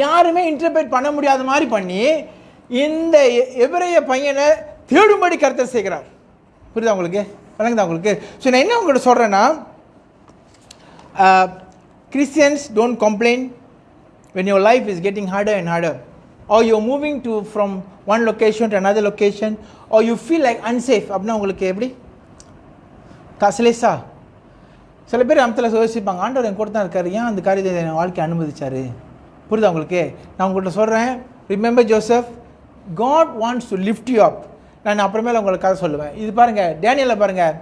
யாருமே இன்டர்பிரேட் பண்ண முடியாத மாதிரி பண்ணி இந்த எபிரேய பையனை தேடும்படி கர்த்தர் செய்கிறார். புரியுதா உங்களுக்கு? விளங்குதா உங்களுக்கு? ஸோ நான் என்ன உங்கள்கிட்ட சொல்கிறேன்னா, Christians don't complain when your life is getting harder and harder, or you're moving from one location to another location, or you feel like unsafe. அப்படின்னா உங்களுக்கு எப்படி கசலேசா சில பேர் அமத்தில் யோசிப்பாங்க, ஆண்டவர் என் கூட தான் இருக்காரு, ஏன் அந்த காரியத்தை என் வாழ்க்கை அனுமதிச்சார். புரியுதா உங்களுக்கு? நான் உங்கள்கிட்ட சொல்கிறேன், remember Joseph, God wants to lift you up. நான் அப்புறமேல உங்களுக்கு கதை சொல்லுவேன். இது பாருங்கள், டேனியலை பாருங்கள்.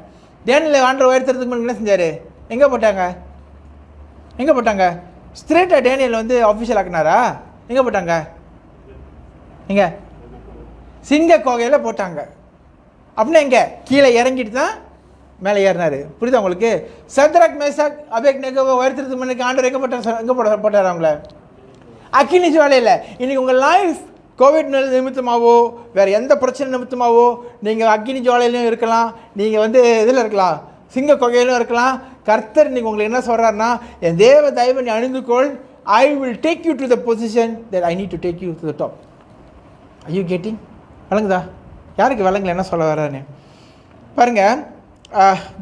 டேனியலை ஆண்டவர் உயர்த்துறதுக்கு முன்னாடி என்ன செஞ்சார்? எங்கே போட்டாங்க? ஸ்ட்ரெயிட்டாக டேனியல் வந்து அஃபிஷியல் ஆக்கினாரா? எங்கே போட்டாங்க? எங்கே? சிங்க கோகையில் போட்டாங்க. அப்படின்னா எங்கே? கீழே இறங்கிட்டு தான் மேலே ஏறினார். புரியுதா உங்களுக்கு? சத்ராக் மேசாக் அபேத்நேகோவை உயர்த்துறதுக்கு முன்னாடி ஆண்டவர் எங்கே போட்டார் அவங்கள? அக்கினி ஜுவாலையில். இன்றைக்கி உங்கள் லைஃப் கோவிட் நிமித்தமாகவோ வேறு எந்த பிரச்சனை நிமித்தமாகவோ நீங்கள் அக்கினி ஜுவாலையிலையும் இருக்கலாம், நீங்கள் வந்து இதில் இருக்கலாம், சிங்க கொகையிலும் இருக்கலாம். கர்த்தர் இன்றைக்கி உங்களுக்கு என்ன சொல்கிறாருன்னா, என் தேவ தயவை நீ அணிந்துகொள், I will take you to the position that I need to take you to the top. I you getting? விளங்குதா? யாருக்கு விளங்கல என்ன சொல்ல வர்றாருன்னு பாருங்கள்.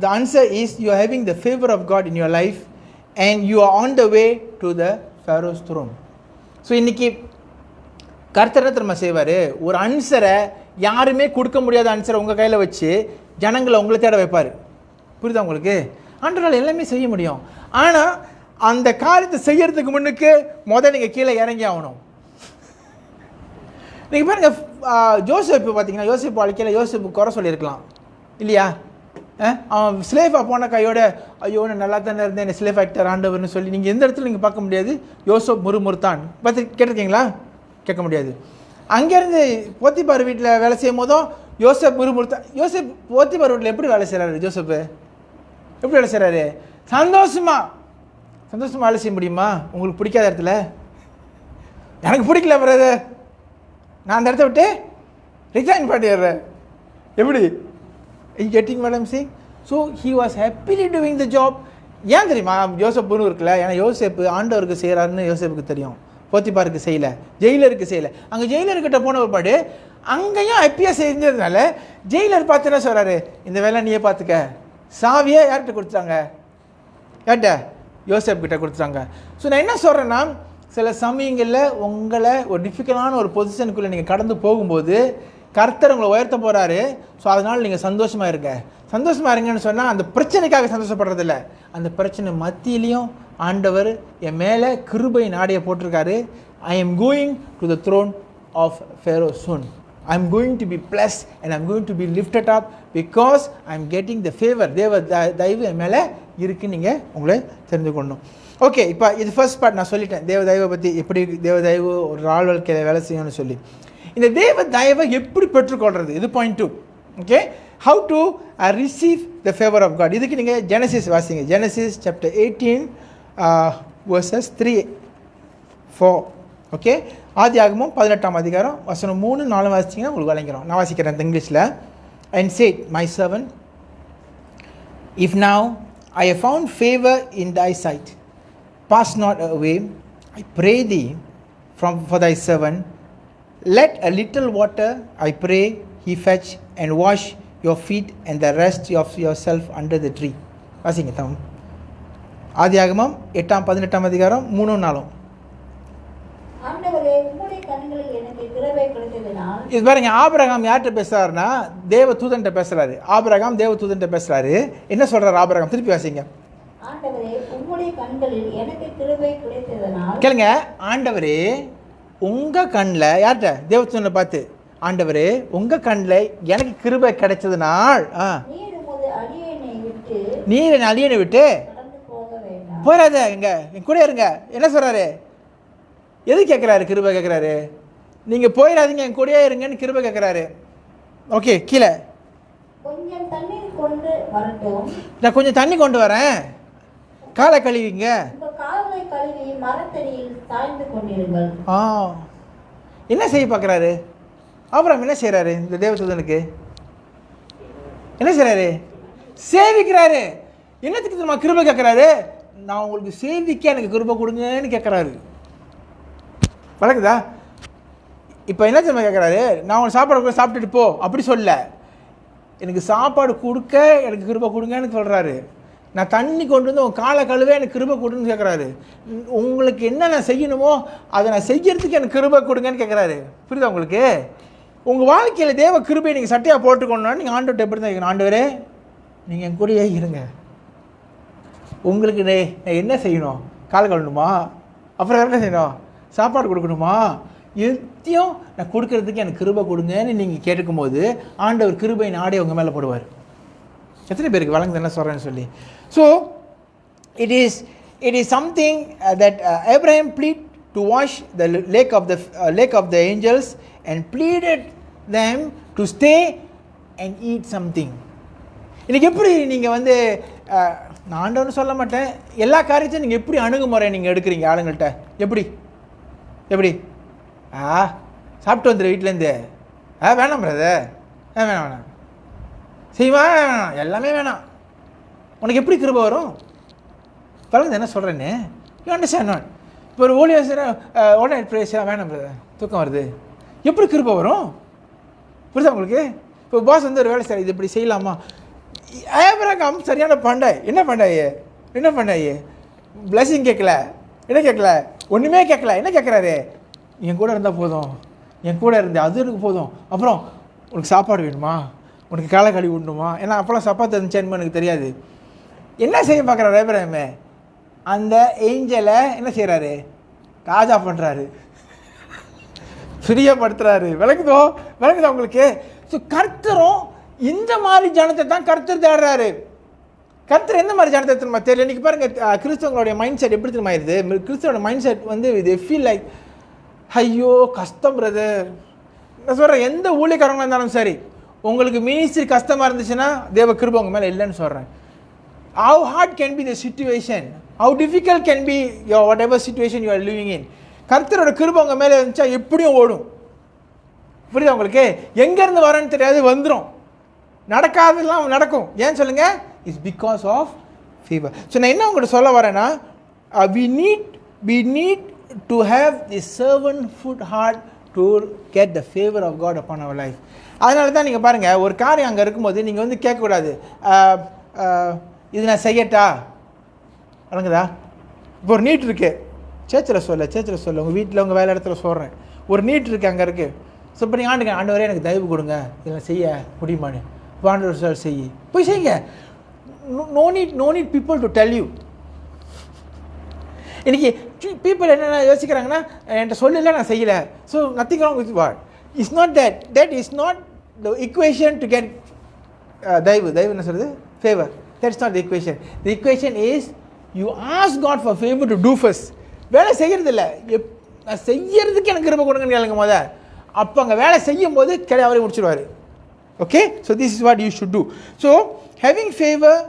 The answer is you are having the favour of God in your life and you are on the way to the pharaoh's throne. So இன்றைக்கி கர்த்தர் என்ன தெரியுமா செய்வார்? ஒரு ஆன்சரை, யாருமே கொடுக்க முடியாத ஆன்சரை உங்கள் கையில் வச்சு ஜனங்களை உங்களை தேட வைப்பார். புரியுதா உங்களுக்கு? ஆண்டவரால் எல்லாமே செய்ய முடியும். ஆனால் அந்த காரியத்தை செய்யறதுக்கு முன்னுக்கு நீங்கள் கீழே இறங்கி ஆகணும். நீங்கள் பாருங்கள், ஜோசப் பார்த்தீங்கன்னா, யோசேப்பு வாழ்க்கையில் யோசேப்பு குறை சொல்லியிருக்கலாம் இல்லையா? அவன் ஸ்லேஃபாக போன கையோட, ஐயோ நான் நல்லா தானே இருந்தேன், என்ன ஸ்லேஃப் ஆக்டர் ஆண்டவர்னு சொல்லி நீங்கள் எந்த இடத்துல நீங்கள் பார்க்க முடியாது. யோசப் முறுமுறுத்தான் கேட்டிருக்கீங்களா? கேட்க முடியாது. அங்கேருந்து போத்திபார் வீட்டில் வேலை செய்யும் போதும் யோசப் முறுமுறுத்தான். யோசப் போத்திபார் வீட்டில் எப்படி வேலை செய்கிறாரு? ஜோசப்பு எப்படி வேலை செய்கிறாரு? சந்தோஷமாக வேலை செய்ய முடியுமா? உங்களுக்கு பிடிக்காத இடத்துல? எனக்கு பிடிக்கல பிரதர், நான் அந்த இடத்த விட்டு ரிசைன் பண்ணிடுறேன். எப்படி? Getting madam C? So he was happily doing the job. ஏன் தெரியுமா? யோசப்புன்னு இருக்குல்ல, ஏன்னா யோசேப்பு ஆண்டவருக்கு செய்கிறாருன்னு யோசேப்புக்கு தெரியும். போத்திபாருக்கு செய்யலை, ஜெயிலருக்கு செய்யலை. அங்கே ஜெயிலர்கிட்ட போன ஒரு பாடு அங்கேயும் ஹாப்பியாக செஞ்சதுனால ஜெயிலர் பார்த்து என்ன சொல்கிறாரு? இந்த வேலை நீயே பார்த்துக்க. சாவியை யார்கிட்ட கொடுத்தாங்க? யார்கிட்ட? யோசேப் கிட்ட கொடுத்தாங்க. ஸோ நான் என்ன சொல்கிறேன்னா, சில சமயங்களில் உங்களை ஒரு டிஃபிகல்ட்டான ஒரு பொசிஷனுக்குள்ளே நீங்கள் கடந்து போகும்போது கர்த்தர் உங்களை உயர்த்த போகிறாரு. ஸோ அதனால் நீங்கள் சந்தோஷமாக இருங்க. சந்தோஷமாக இருங்கன்னு சொன்னால் அந்த பிரச்சனைக்காக சந்தோஷப்படுறதில்ல, அந்த பிரச்சனை மத்தியிலையும் ஆண்டவர் என் மேலே கிருபை நாடியை போட்டிருக்காரு. I am going to the throne of Pharaoh soon. I am going to be bless and I am going to be lifted up because I am getting the favour. தேவ தயவு என் மேலே இருக்குன்னு நீங்கள் உங்களை தெரிந்து கொள்ளணும். ஓகே, இப்போ இது ஃபர்ஸ்ட் பார்ட் நான் சொல்லிட்டேன், தேவ தயவை பற்றி. எப்படி தேவ தயவு ஒரு ஆள் வாழ்க்கையில் வேலை செய்யணும்னு சொல்லி. இந்த தேவ தயவை எப்படி பெற்றுக்கொள்கிறது? இது point 2. Okay, how to receive the favour of God. இதுக்கு நீங்கள் ஜெனசிஸ் வாசிங்க. Genesis chapter 18 verses 3-4. ஓகே, ஆதியாகமம் 18ஆம் அதிகாரம் வசனம் 3-4 வாசிச்சிங்கன்னா உங்களுக்கு வழங்கிறோம். நான் வாசிக்கிறேன் இங்கிலீஷில். And said, my servant, if now I have found favor in thy sight, pass not away, I pray thee, for thy servant. Let a little water, I pray, he fetch, and wash your feet and the rest of yourself under the tree. வாசிங்க தம். ஆதியாகமம் 8-18 அதிகாரம் 3-4. இது பாருங்க, Abraham யார்கிட்ட பேசுறாருன்னா தேவ தூதன்ட்ட பேசுறாரு. Abraham தேவ தூதன்ட்ட பேசுறாரு. என்ன சொல்றாரு ஆபிரகாம்? திருப்பி வாசிங்க. கேளுங்க. ஆண்டவரே உங்க கண்ணில், யார்கிட்ட? தேவ தூதனை பார்த்து, ஆண்டவரே உங்க கண்ணில் எனக்கு கிருபை கிடைச்சதுனால் நீர் என் அடியனை விட்டு போயிடாத, என் கூட இருங்க. என்ன சொல்றாரு? எது கேட்குறாரு? கிருபை கேட்குறாரு. நீங்கள் போயிடாதீங்க, என் கூடயே இருங்கன்னு கிருபை கேட்குறாரு. ஓகே, கீழே நான் கொஞ்சம் தண்ணி கொண்டு வரேன், காலை கழுவிங்க. என்ன செய்ய பார்க்குறாரு ஆபிரகாம்? என்ன செய்கிறாரு? இந்த தேவதூதனுக்கு என்ன செய்கிறாரு? சேவிக்கிறாரு. என்னத்துக்கு நம்ம கிருபை கேட்குறாரு? நான் உங்களுக்கு சேவிக்க எனக்கு கிருபை கொடுங்கன்னு கேட்குறாரு. வழக்குதா? இப்போ என்ன தெரியுமா கேட்குறாரு? நான் உங்களுக்கு சாப்பாடு கொடுக்க, சாப்பிட்டுட்டு போ அப்படி சொல்ல, எனக்கு சாப்பாடு கொடுக்க எனக்கு கிருபை கொடுங்கன்னு சொல்கிறாரு. நான் தண்ணி கொண்டு வந்து உங்கள் காலை கழுவ எனக்கு கிருபை கொடுன்னு கேட்குறாரு. உங்களுக்கு என்ன நான் செய்யணுமோ அதை நான் செய்யறதுக்கு எனக்கு கிருபை கொடுங்கன்னு கேட்குறாரு. புரியுதா உங்களுக்கு? உங்கள் வாழ்க்கையில் தேவ கிருபை நீங்கள் சட்டையாக போட்டுக்கணும்னா நீங்கள் ஆண்டவர்கிட்ட எப்படி தான் கேட்கணும்? ஆண்டவரே நீங்கள் என் கூடயே இருங்க, உங்களுக்கு நான் என்ன செய்யணும்? காலை கழுவணுமா? அப்புறம் என்ன செய்யணும்? சாப்பாடு கொடுக்கணுமா? எத்தையும் நான் கொடுக்கறதுக்கு எனக்கு கிருபை கொடுங்கன்னு நீங்கள் கேட்கும் போது ஆண்டவர் கிருபை நாடே உங்கள் மேலே போடுவார். எத்தனை பேருக்கு வழங்குது என்ன சொல்கிறேன்னு சொல்லி. So it is something that Abraham plead to wash the lake of the angels and pleaded them to stay and eat something. இன்றைக்கி எப்படி நீங்கள் வந்து நான் ஆண்டவன்னு சொல்ல மாட்டேன், எல்லா காரியத்தையும் நீங்கள் எப்படி அணுகுமுறை நீங்கள் எடுக்கிறீங்க ஆளுங்கள்கிட்ட? எப்படி சாப்பிட்டு வந்துடு வீட்டிலேருந்து, வேணாம் பிரதர், வேணாம் செய்வா, வேணாம் எல்லாமே வேணாம், உனக்கு எப்படி கிருபை வரும்? பழகுது என்ன சொல்கிறேன்னு யூ அண்டர்ஸ்டாண்ட் நாட். இப்போ ஒரு ஓலியாசர் ஓல்ட் நைட் ப்ரேயர்ஸா, வேணாம் பிரதர் தூக்கம் வருது, எப்படி கிருபை வரும்? புரியுதா உங்களுக்கு? இப்போ பாஸ் வந்து ஒரு வேலை சார் இது இப்படி செய்யலாமா? ஆபிரகாம் சரியான பண்டை. என்ன பண்ணாயே பிளஸிங் கேட்கல, என்ன கேட்கல, ஒன்றுமே கேட்கல. என்ன கேட்குறாரு? என் கூட இருந்தால் போதும், என் கூட இருந்து அது எனக்கு போதும். அப்புறம் உனக்கு சாப்பாடு வேணுமா, உனக்கு காலை கழுவி விடணுமா? ஏன்னா அப்போலாம் சப்பாத்து இருந்துச்சேன்னு எனக்கு தெரியாது. என்ன செய்ய பார்க்குறாரு ஆபிரகாம்? அந்த ஏஞ்சலை என்ன செய்கிறாரு? ராஜா பண்ணுறாரு, பிரியப்படுத்துறாரு. விளக்குதா உங்களுக்கு? ஸோ கர்த்தரும் இந்த மாதிரி ஜனத்தை தான் கர்த்தர் தேடுறாரு. கர்த்தர் எந்த மாதிரி ஜனத்தை தெரியுமா தெரியல. இன்றைக்கி பாருங்கள், கிறிஸ்தவங்களுடைய மைண்ட் செட் எப்படி தெரியுமா ஆயிடுது? கிறிஸ்தவோட மைண்ட் செட் வந்து இது ஃபீல் லைக் ஐயோ கஷ்டம் பிரதர். நான் சொல்கிறேன், எந்த ஊழியக்காரங்களாக இருந்தாலும் சரி, உங்களுக்கு மினிஸ்ட்ரி கஷ்டமாக இருந்துச்சுன்னா தேவ கிருபை உங்கள் மேலே இல்லைன்னு சொல்கிறேன். How hard can be the situation? How difficult can be your whatever situation you are living in? கர்த்தரோட கிருபை உங்கள் மேலே இருந்துச்சா எப்படியும் ஓடும். புரியுதா உங்களுக்கு? எங்கேருந்து வரேன்னு தெரியாது, வந்துடும். நடக்காதெல்லாம் நடக்கும். ஏன் சொல்லுங்கள்? It's because of favour. So நான் என்ன உங்கள்கிட்ட சொல்ல வரேன்னா, we need to have the servanthood heart to get the favor of God upon our life. அதனால தான் நீங்கள் பாருங்கள், ஒரு காரியம் அங்கே இருக்கும்போது நீங்கள் வந்து கேட்கக்கூடாது, இது நான் செய்யட்டா, வழங்குதா? இப்போ ஒரு நீட் இருக்குது, சேர்ச்சில் சொல்ல உங்கள் வீட்டில் உங்கள் வேலை இடத்துல சொல்கிறேன், ஒரு நீட் இருக்குது அங்கே இருக்குது. ஸோ இப்போ நீங்கள் ஆண்டவரே எனக்கு தயவு கொடுங்க, இதில் செய்ய முடியுமான்னு. ஆண்டவர் சார் போய் செய்யுங்க. No need people to tell you. இன்றைக்கி பீப்புள் என்னென்ன யோசிக்கிறாங்கன்னா, என்கிட்ட சொல்லல நான் செய்யலை, so nothing wrong with what. It's not that is not the equation to get தயவு என்ன சொல்கிறது? Favour. That's not the equation. The equation is you ask God for favor to do first. வேலை செய்கிறது இல்லை, நான் செய்யறதுக்கு எனக்கு கிருபை கொடுங்கன்னு கேளுங்க போத. அப்போ அங்கே வேலை செய்யும் போது அவரே முடிச்சிடுவார். Okay, so this is what you should do. So having favour.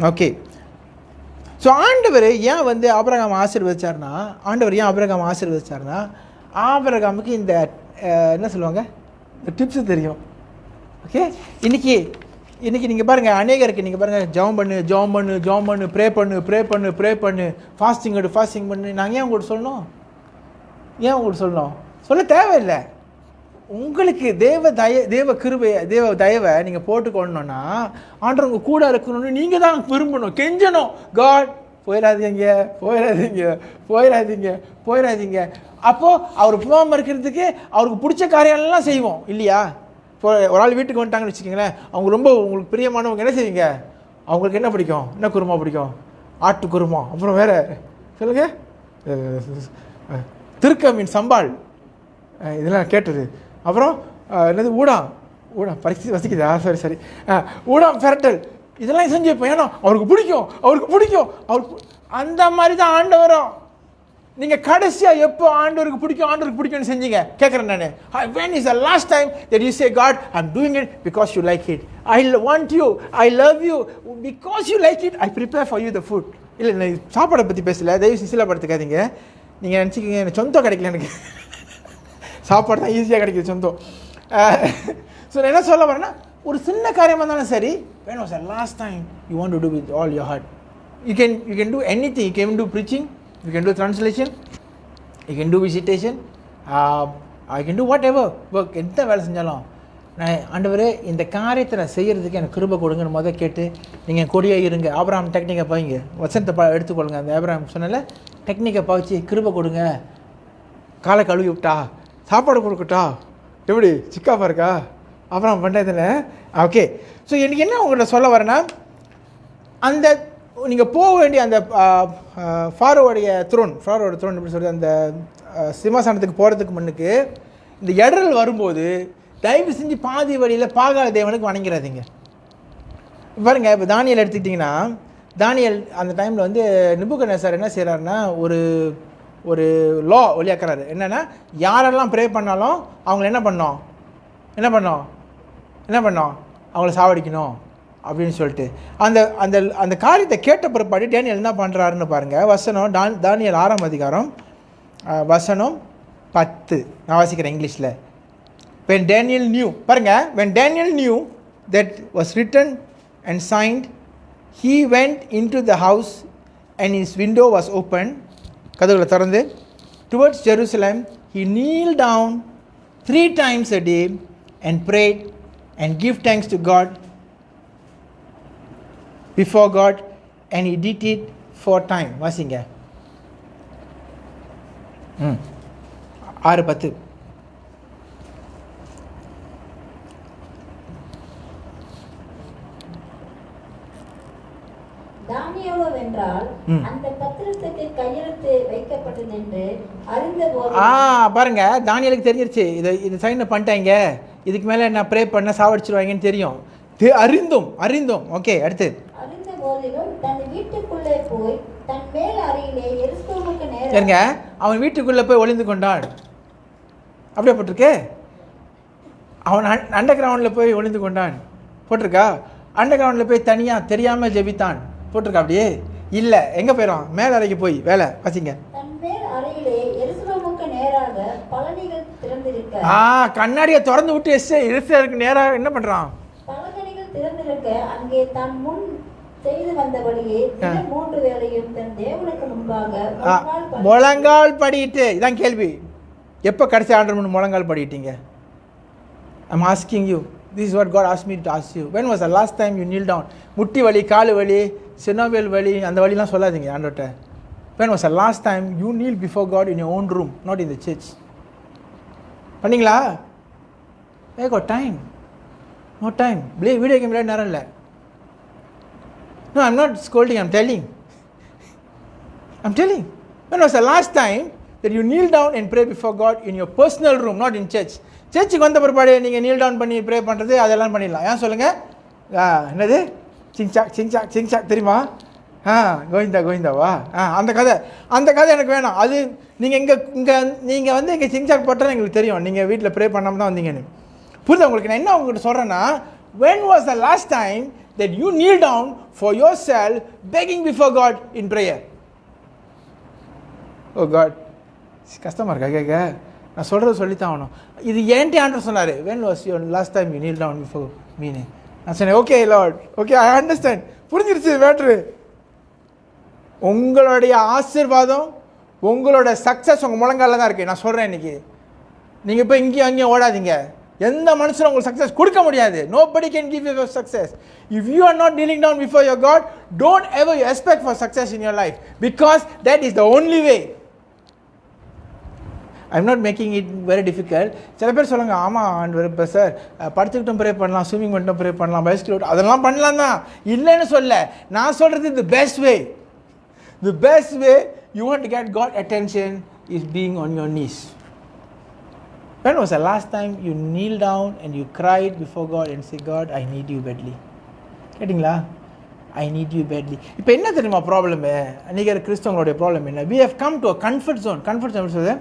Okay, so ஆண்டவர் ஏன் வந்து ஆபிரகாம் ஆசீர்வதிச்சார்னா, ஆபிரகாமுக்கு இந்த என்ன சொல்லுவாங்க, இந்த டிப்ஸு தெரியும். ஓகே, இன்றைக்கி நீங்கள் பாருங்கள், அநேகருக்கு நீங்கள் பாருங்கள், ஜெபம் பண்ணு, ப்ரே பண்ணு, ஃபாஸ்டிங் பண்ணு. நாங்கள் ஏன் உங்களுக்கு சொல்லணும்? சொல்ல தேவையில்லை. உங்களுக்கு தேவ கிருபை, தேவ தயவை நீங்கள் போட்டுக்கொள்ளணுன்னா ஆண்டவர் உங்கள் கூட இருக்கணும்னு நீங்கள் தான் விரும்பணும், கெஞ்சணும். காட் போயிடாதீங்க. அப்போது அவர் போகாமல் இருக்கிறதுக்கு அவருக்கு பிடிச்ச காரியம்லாம் செய்வோம் இல்லையா? இப்போ ஒரு ஆள் வீட்டுக்கு வந்துட்டாங்கன்னு வச்சுக்கோங்களேன், அவங்க ரொம்ப உங்களுக்கு பிரியமானவங்க, என்ன செய்வீங்க? அவங்களுக்கு என்ன பிடிக்கும்? என்ன குருமா பிடிக்கும்? ஆட்டு குருமா. அப்புறம் வேறு சொல்லுங்கள், திருக்க மீன் சம்பாள், இதெல்லாம் கேட்டது. அப்புறம் என்னது ஊடாம் பரிசு வசிக்குதா? சரி ஊடாம் பெரட்டல், இதெல்லாம் செஞ்சு வைப்போம். ஏன்னா அவருக்கு பிடிக்கும். அந்த மாதிரி தான் ஆண்டவரும். நீங்கள் கடைசியாக எப்போ ஆண்டவருக்கு பிடிக்கும்னு செஞ்சீங்க கேட்குறேன் நான். when is the last time that you say, God, I'm doing it because you like it. I want you, I love you, because you like it, I prepare for you the food. இல்லை, நான் சாப்பாடை பற்றி பேசலை, தயவு சிசிலப்படுத்திக்காதீங்க. நீங்கள் நினச்சிக்கிங்க எனக்கு சொந்தம் கிடைக்கல, எனக்கு சாப்பாடு தான் ஈஸியாக கிடைக்கிது சொந்தம். ஸோ நான் என்ன சொல்ல வரேன்னா, ஒரு சின்ன காரியமாக இருந்தாலும் சரி, when was the last time you want to do with all your heart? You can do anything. You can do preaching, you can do translation, you can do visitation, I can do whatever work. எந்த வேலை செஞ்சாலும் நான் ஆண்டவரே இந்த காரியத்தை நான் செய்கிறதுக்கு எனக்கு கிருபை கொடுங்கன்னு முதல் கேட்டு நீங்கள் கொடியாக இருங்க. ஆபிரகாம் டெக்னிக்கை பாய்ங்க, வசனத்தை எடுத்துக்கொள்ளுங்க. அந்த ஆபிரகாம் சொன்னால டெக்னிக்கை பாய்ச்சி கிருபை கொடுங்க, காலை கழுவி விட்டா, சாப்பாடு கொடுக்கட்டா, எப்படி சிக்காப்பாக இருக்கா ஆபிரகாம் பண்ணுறதில்ல. ஓகே, ஸோ எனக்கு என்ன உங்கள்கிட்ட சொல்ல வரேன்னா, அந்த நீங்கள் போக வேண்டிய அந்த ஃபாரோடைய த்ரோன் எப்படி சொல்கிறது, அந்த சிம்மாசனத்துக்கு போகிறதுக்கு முன்னுக்கு இந்த இடரல் வரும்போது தயவு செஞ்சு பாதி வழியில் பாகால தேவனுக்கு வணங்கிறாதீங்க. பாருங்கள், இப்போ தானியல் எடுத்துக்கிட்டிங்கன்னா, தானியல் அந்த டைமில் வந்து நிபுகத்நேசர் என்ன செய்கிறாருன்னா ஒரு லா ஒளியாக்குறாரு. என்னென்னா, யாரெல்லாம் ப்ரே பண்ணாலும் அவங்கள என்ன பண்ணோம் அவங்கள சாவடிக்கணும் அப்படின்னு சொல்லிட்டு அந்த அந்த அந்த காரியத்தை கேட்ட பிற்பாடு டேனியல் என்ன பண்ணுறாருன்னு பாருங்கள். வசனம் தானியல் 6ஆம் அதிகாரம் வசனம் 10. நான் வாசிக்கிறேன் இங்கிலீஷில். when Daniel knew, பாருங்கள், when Daniel knew that was written and signed, he went into the house and his window was open, கதவுகளை திறந்து, towards Jerusalem. He kneeled down 3 times a day and prayed and give thanks to God, before God, and he did it 4 times. வாசிங்க 6:10. தானியேலோ வென்றால் அந்த பத்திரத்துக்கு கையெழுத்து வைக்கப்பட்டது என்று அறிந்தபோது, பாருங்க, தானியேலுக்கு தெரிஞ்சிருச்சு இது சைன் பண்ணிட்டாங்க, இதுக்கு மேலே நான் ப்ரே பண்ண சாவடிச்சிருவாங்கன்னு தெரியும். அறிந்தோம். ஓகே, அடுத்து. அறிந்த போதிலும் தன் வீட்டுக்குள்ளே போய் தன் மேல் அறையிலே எருசலேமுக்கு நேராக, சரிங்க, அவன் வீட்டுக்குள்ளே போய் ஒளிந்து கொண்டான். அப்படியே போட்டிருக்கே. அவன் அண்டர் கிரவுண்டில் போய் ஒளிந்து கொண்டான் போட்டிருக்கா. அண்டர் கிரவுண்டில் போய் தனியாக தெரியாமல் ஜெபித்தான் போட்டிருக்கா. அப்படியே இல்லை, எங்கே போயிடும், மேல் அறைக்கு போய் வேலை. வாசிங்க. தன் மேல் அறையிலே எருசலேமுக்கு நேராக பலகைகள் திறந்திருக்க, கண்ணாடியை திறந்து விட்டு எருசலேமுக்கு நேராக என்ன பண்ணுறான், பலகைகள் திறந்திருக்க, அங்கே தான் முன் செய்து வந்தபடியே 3 வேளையும் தன் தேவனுக்கு முன்பாக முழங்கால் படிட்டு. இதான் கேள்வி, எப்போ கடைசி ஆண்டு முன் முழங்கால் படிட்டீங்க? I'm asking you. This is what God asked me to ask you. When was the last time you kneel down? முட்டி வலி, காலு வலி, சினோவேல் வலி, அந்த வலிலாம் சொல்லாதீங்க ஆண்டோட்ட. When was the last time you kneel before God in your own room, not in the church? பண்ணீங்களா? I got time. No time. Video game விளையாட நேரம் இல்லை. No, I'm not scolding, I'm telling. When was the last time that you kneel down and pray before God in your personal room, not in church? சர்ச்சுக்கு வந்த பிற்பாடு நீங்கள் kneel down பண்ணி pray பண்ணுறது அதெல்லாம் பண்ணிடலாம். ஏன் சொல்லுங்கள்? என்னது சிங்சாக் தெரியுமா? கோவிந்தாவா? அந்த கதை எனக்கு வேணாம். அது நீங்கள் வந்து இங்கே சிங்சாக் போட்டால் எங்களுக்கு தெரியும், நீங்கள் வீட்டில் ப்ரே பண்ணாமல் தான் வந்தீங்கன்னு. புரியுது உங்களுக்கு? நான் என்ன உங்கள்கிட்ட சொல்கிறேன்னா, when was the last time that you kneel down for yourself begging before God in prayer? Oh God, கஷ்டமாக இருக்கா கேட்க? நான் சொல்கிறது சொல்லித்தான் ஆகணும். இது ஏன்ட்டு ஆண்டவர் சொன்னார், when was your last time you kneel down before me? நான் சொன்னேன், okay Lord, okay, I understand, புரிஞ்சிருச்சு மேட்ரு. உங்களுடைய ஆசீர்வாதம், உங்களோட சக்ஸஸ் உங்கள் முழங்கால தான் இருக்குது. நான் சொல்கிறேன் இன்றைக்கி, நீங்கள் இப்போ இங்கேயும் அங்கேயும் ஓடாதீங்க. எந்த மனுஷனும் உங்களுக்கு சக்ஸஸ் கொடுக்க முடியாது. Nobody can give you success. If you are not kneeling down before your God, don't ever expect for success in your life, because that is the only way. I'm not making it very difficult. சில பேர் சொல்லுங்க, ஆமாம் ஆண்டவர், இப்போ sir படுத்துக்கிட்டும் pray பண்ணலாம், swimming பண்ணிட்டும் pray பண்ணலாம், bicycle ஓட்டு அதெல்லாம் பண்ணலாம் தான், இல்லைன்னு சொல்ல. நான் சொல்கிறது the best way you want to get God attention is being on your knees. When was the last time you kneel down and you cried before God and say, God, I need you badly? கேட்டிங்களா? I need you badly. இப்போ என்ன தெரியுமா problem? அன்றைக்கி கிறிஸ்தவங்களுடைய problem என்ன? We have come to a comfort zone. எப்படி சொல்லுது?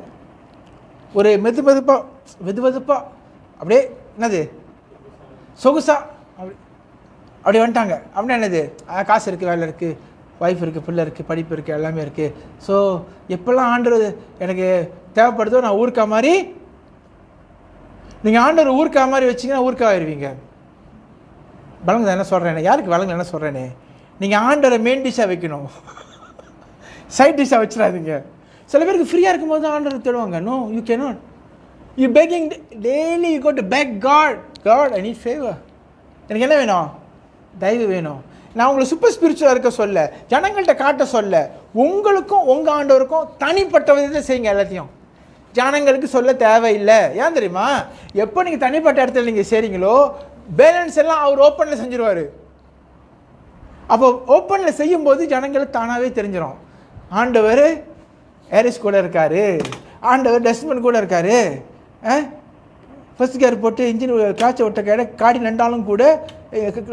ஒரு வெதுவெதுப்பா அப்படியே என்னது சொகுசா அப்படி வந்துட்டாங்க. அப்படின்னா என்னது? காசு இருக்குது, வேலை இருக்குது, ஒய்ஃப் இருக்குது, பிள்ளை இருக்குது, படிப்பு இருக்குது, எல்லாமே இருக்குது. ஸோ எப்போல்லாம் ஆண்டவர் எனக்கு தேவைப்படுதோ நான் ஊருக்கா மாதிரி, நீங்கள் ஆண்டவர் ஊருக்கா மாதிரி வச்சிங்கன்னா ஊருக்கா ஆயிடுவீங்க. வழங்குது என்ன சொல்கிறேனே, யாருக்கு வழங்குது என்ன சொல்கிறேனே, நீங்கள் ஆண்டவரை மெயின் டிஷ்ஷாக வைக்கணும், சைட் டிஷ்ஷாக வச்சிடாதீங்க. சில பேருக்கு ஃப்ரீயாக இருக்கும்போது தான் ஆண்டவர் தேடுவாங்க. No, you cannot. You begging daily, you go to beg God, I need favour. எனக்கு என்ன வேணும்? தயவு வேணும். நான் உங்களை சூப்பர் ஸ்பிரிச்சுவலாக இருக்க சொல்ல, ஜனங்கள்கிட்ட காட்ட சொல்ல, உங்களுக்கும் உங்கள் ஆண்டவருக்கும் தனிப்பட்ட விதத்தை செய்யுங்க. எல்லாத்தையும் ஜனங்களுக்கு சொல்ல தேவையில்லை. ஏன் தெரியுமா? எப்போ நீங்கள் தனிப்பட்ட இடத்துல நீங்கள் செய்கிறீங்களோ, பேலன்ஸ் எல்லாம் அவர் ஓப்பனில் செஞ்சுருவார். அப்போ ஓப்பனில் செய்யும்போது ஜனங்களுக்கு தானாகவே தெரிஞ்சிடும், ஆண்டவர் ஏரிஸ் கூட இருக்கார், ஆண்டவர் டஸ்ட்பின் கூட இருக்கார். ஃபர்ஸ்ட் கியர் போட்டு இன்ஜின் கிளாச்சை விட்ட கடை காடி நண்டாலும் கூட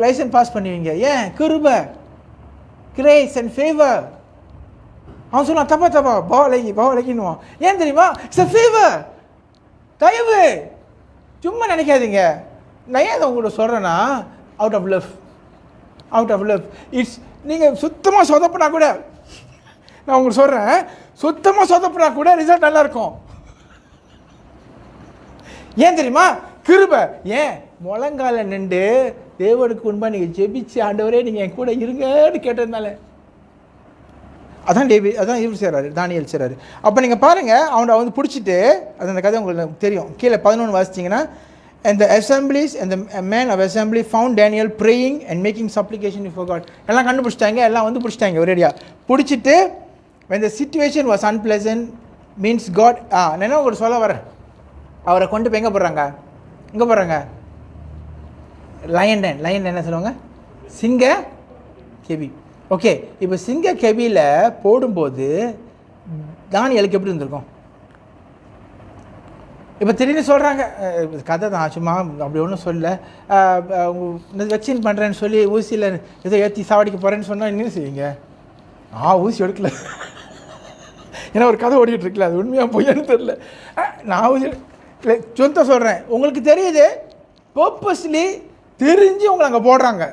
லைசன்ஸ் பாஸ் பண்ணுவீங்க. ஏன்? கிருபை, கிரேஸ் அண்ட் ஃபேவர். அவன் சொல்லுவான் தப்பா பவலகின்னுவான். ஏன் தெரியுமா? இட்ஸ் அ ஃபேவர், தயவு. சும்மா நினைக்காதீங்க. நான் ஏன் அதை உங்கள்கிட்ட சொல்கிறேன்னா, அவுட் ஆஃப் லவ். இட்ஸ் நீங்கள் சுத்தமாக சொதப்பினா கூட, நான் உங்களுக்கு சொல்கிறேன், சுத்தமாக சொதப்பினா கூட ரிசல்ட் நல்லாயிருக்கும். ஏன் தெரியுமா? கிருபை. ஏன்? முழங்கால நின்று தேவனுக்கு முன்பாக நீங்கள் ஜெபிச்சு, ஆண்டவரே நீங்கள் என் கூட இருங்கன்னு கேட்டதுனால. அதான் இவர் செய்கிறாரு, தானியேல் செய்கிறாரு. அப்போ நீங்கள் பாருங்கள், அவனை வந்து பிடிச்சிட்டு, அது அந்த கதை உங்களுக்கு தெரியும், கீழே 11 வாசிச்சிங்கன்னா, and the assemblies and the man of assembly found Daniel praying and making supplication before God. எல்லாம் கண்டுபிடிச்சிட்டாங்க, எல்லாம் வந்து பிடிச்சிட்டாங்க ஒரேடியா. பிடிச்சிட்டு when the situation was unpleasant means God, நான் என்ன உங்களுக்கு சொல்ல வரேன், அவரை கொண்டு போய் எங்கே போடுறாங்க? லயன் என்ன சொல்லுவாங்க? சிங்க கெபி. ஓகே, இப்போ சிங்க கெபியில் போடும்போது தானியேலுக்கு எப்படி இருந்திருக்கும்? இப்போ திடீர்னு சொல்கிறாங்க, கதை தான் சும்மா, அப்படி ஒன்றும் சொல்ல, வெக்சின் பண்ணுறேன்னு சொல்லி ஊசியில் ஏதோ ஏற்றி சாவடிக்க போகிறேன்னு சொன்னால் என்ன செய்வீங்க? ஊசி எடுக்கல, ஏன்னா ஒரு கதை ஓடிட்டுருக்கல, அது உண்மையாக பொய்யான்னு தெரில. நான் ஊசி இல்லை, சொந்த சொல்கிறேன், உங்களுக்கு தெரியுது, பர்பஸ்லி தெரிஞ்சு உங்களை அங்கே போடுறாங்க.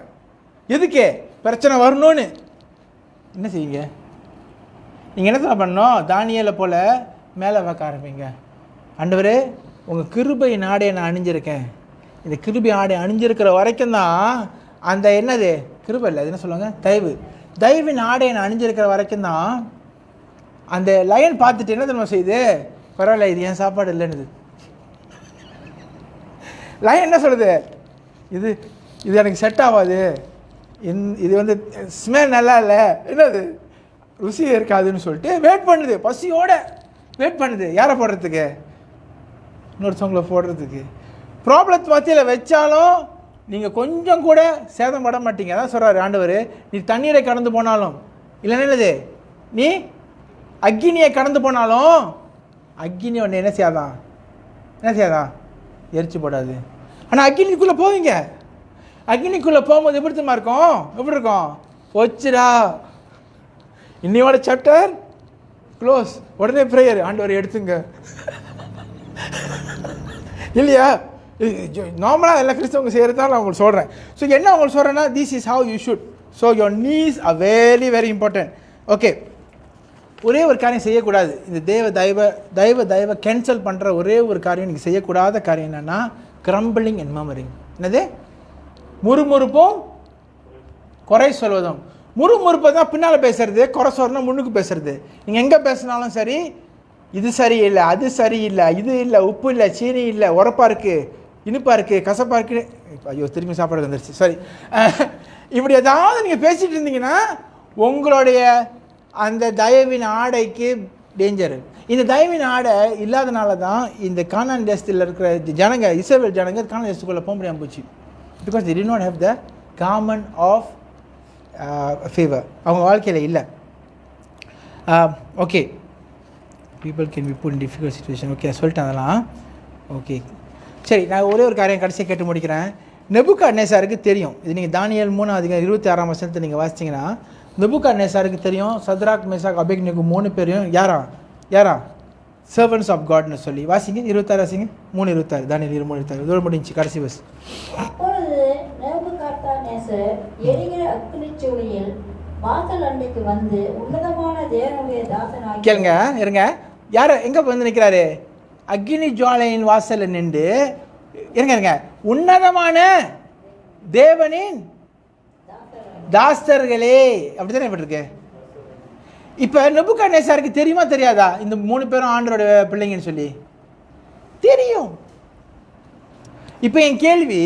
எதுக்கே? பிரச்சனை வரணும்னு. என்ன செய்வீங்க? நீங்கள் என்ன பண்ணணும்? தானியேலை போல் மேலே வைக்க ஆரம்பிங்க. ஆண்டவரே, உங்கள் கிருபை ஆடையை நான் அணிஞ்சிருக்கேன், இந்த கிருபை ஆடை அணிஞ்சிருக்கிற வரைக்கும் தான் அந்த என்னது கிருபை இல்லை, அது என்ன சொல்லுவாங்க, தயவின் ஆடையை நான் அணிஞ்சிருக்கிற வரைக்கும் தான் அந்த லயன் பார்த்துட்டு என்ன தெரியுமா செய்யுது? பரவாயில்ல, இது என் சாப்பாடு இல்லைன்னு. லயன் என்ன சொல்லுது? இது எனக்கு செட் ஆகாது, இது வந்து ஸ்மெல் நல்லா இல்லை, என்னது ருசி இருக்காதுன்னு சொல்லிட்டு வெயிட் பண்ணுது, பசியோட வெயிட் பண்ணுது. யாரை போடுறதுக்கு? இன்னொருத்தவங்களை போடுறதுக்கு. ப்ராப்ளத்தை மத்தியில் வச்சாலும் நீங்கள் கொஞ்சம் கூட சேதம் பட மாட்டீங்க. அதான் சொல்கிறாரு ஆண்டவர், நீ தண்ணீரை கடந்து போனாலும், இல்லைன்னா என்னது, நீ அக்கினியை கடந்து போனாலும் அக்கினி ஒன்று என்ன செய்யாதான் எரிச்சு போடாது. ஆனால் அக்கினிக்குள்ளே போவீங்க. அக்னிக்குள்ளே போகும்போது எப்படி இருக்கும்? வச்சுடா, இன்னையோட சாப்டர் க்ளோஸ், உடனே ப்ரேயர், ஆண்டவர் எடுத்துங்க. இல்லையா? நார்மலாக எல்லா கிறிஸ்தவங்க செய்கிறது தான் நான் உங்களுக்கு சொல்கிறேன். ஸோ என்ன உங்களுக்கு சொல்கிறேன்னா, this is how you should. So your knees are very very important. Okay, ஒரே ஒரு காரியம் செய்யக்கூடாது. இந்த தயவை கேன்சல் பண்ணுற ஒரே ஒரு காரியம் நீங்கள் செய்யக்கூடாத காரியம் என்னென்னா, கிரம்பிளிங் அண்ட் மர்மரிங். என்னது? முறுமுறுப்பும் குறை சொல்வதும். முறுமுறுப்பை தான் பின்னால் பேசுறது, குறை சொல்லணும் முன்னுக்கு பேசுறது. நீங்கள் எங்கே பேசினாலும் சரி, இது சரியில்லை, அது சரியில்லை, இது இல்லை, உப்பு இல்லை, சீனி இல்லை, உரப்பாக இருக்குது, இனிப்பாக இருக்குது, கசப்பாக இருக்குது, ஐயோ திரும்பி சாப்பாடு வந்துருச்சு, சரி, இப்படி ஏதாவது நீங்கள் பேசிகிட்டு இருந்தீங்கன்னா உங்களுடைய அந்த தயவின் ஆடைக்கு டேஞ்சரு. இந்த தயவின் ஆடை இல்லாதனால தான் இந்த கானான் தேசத்தில் இருக்கிற ஜனங்க, இஸ்ரவேல் ஜனங்க கானான் தேசத்துக்குள்ளே போக முடியாமல் போச்சு. Because they did not have the garment of favor. அவங்க வாழ்க்கையில் இல்லை. Okay, people can be put in difficult situation. Okay, சொல்லிட்டேன் அதெல்லாம். ஓகே, சரி, நான் ஒரே ஒரு காரியம் கடைசியாக கேட்டு முடிக்கிறேன். நெபுகாத்நேசாருக்கு தெரியும், இது நீங்கள் தானியேல் 3:26 வசனத்தை நீங்கள் வாசிச்சிங்கன்னா, நெபுகாத்நேசாருக்கு தெரியும் சத்ராக், மேசாக், அபேத்நேகோ 3 பேரையும் யாரா சர்வன்ட்ஸ் ஆஃப் காட்னு சொல்லி வாசிங்க. 26 வாசிங்க. 3:26, தானியேல் 3:26 இதோடு முடிஞ்சு கடைசி பஸ். அப்பொழுது நேபுகாத்நேசர் எரிகிற அக்கினிச்சூளையில் வாசல் அண்டைக்கு வந்து உன்னதமான தேவனுடைய தாசனாகி, கேளுங்க இருங்க, யார் எங்கே வந்து நிற்கிறாரு? அக்னி ஜுவாலையின் வாசல் நின்று இருங்க, உன்னதமான தேவனின் தாஸ்தர்களே, அப்படித்தானே இருக்கு. இப்போ நெபுகாத்நேசாருக்கு தெரியுமா தெரியாதா இந்த 3 பேரும் ஆண்டரோட பிள்ளைங்கன்னு சொல்லி? தெரியும். இப்போ என் கேள்வி,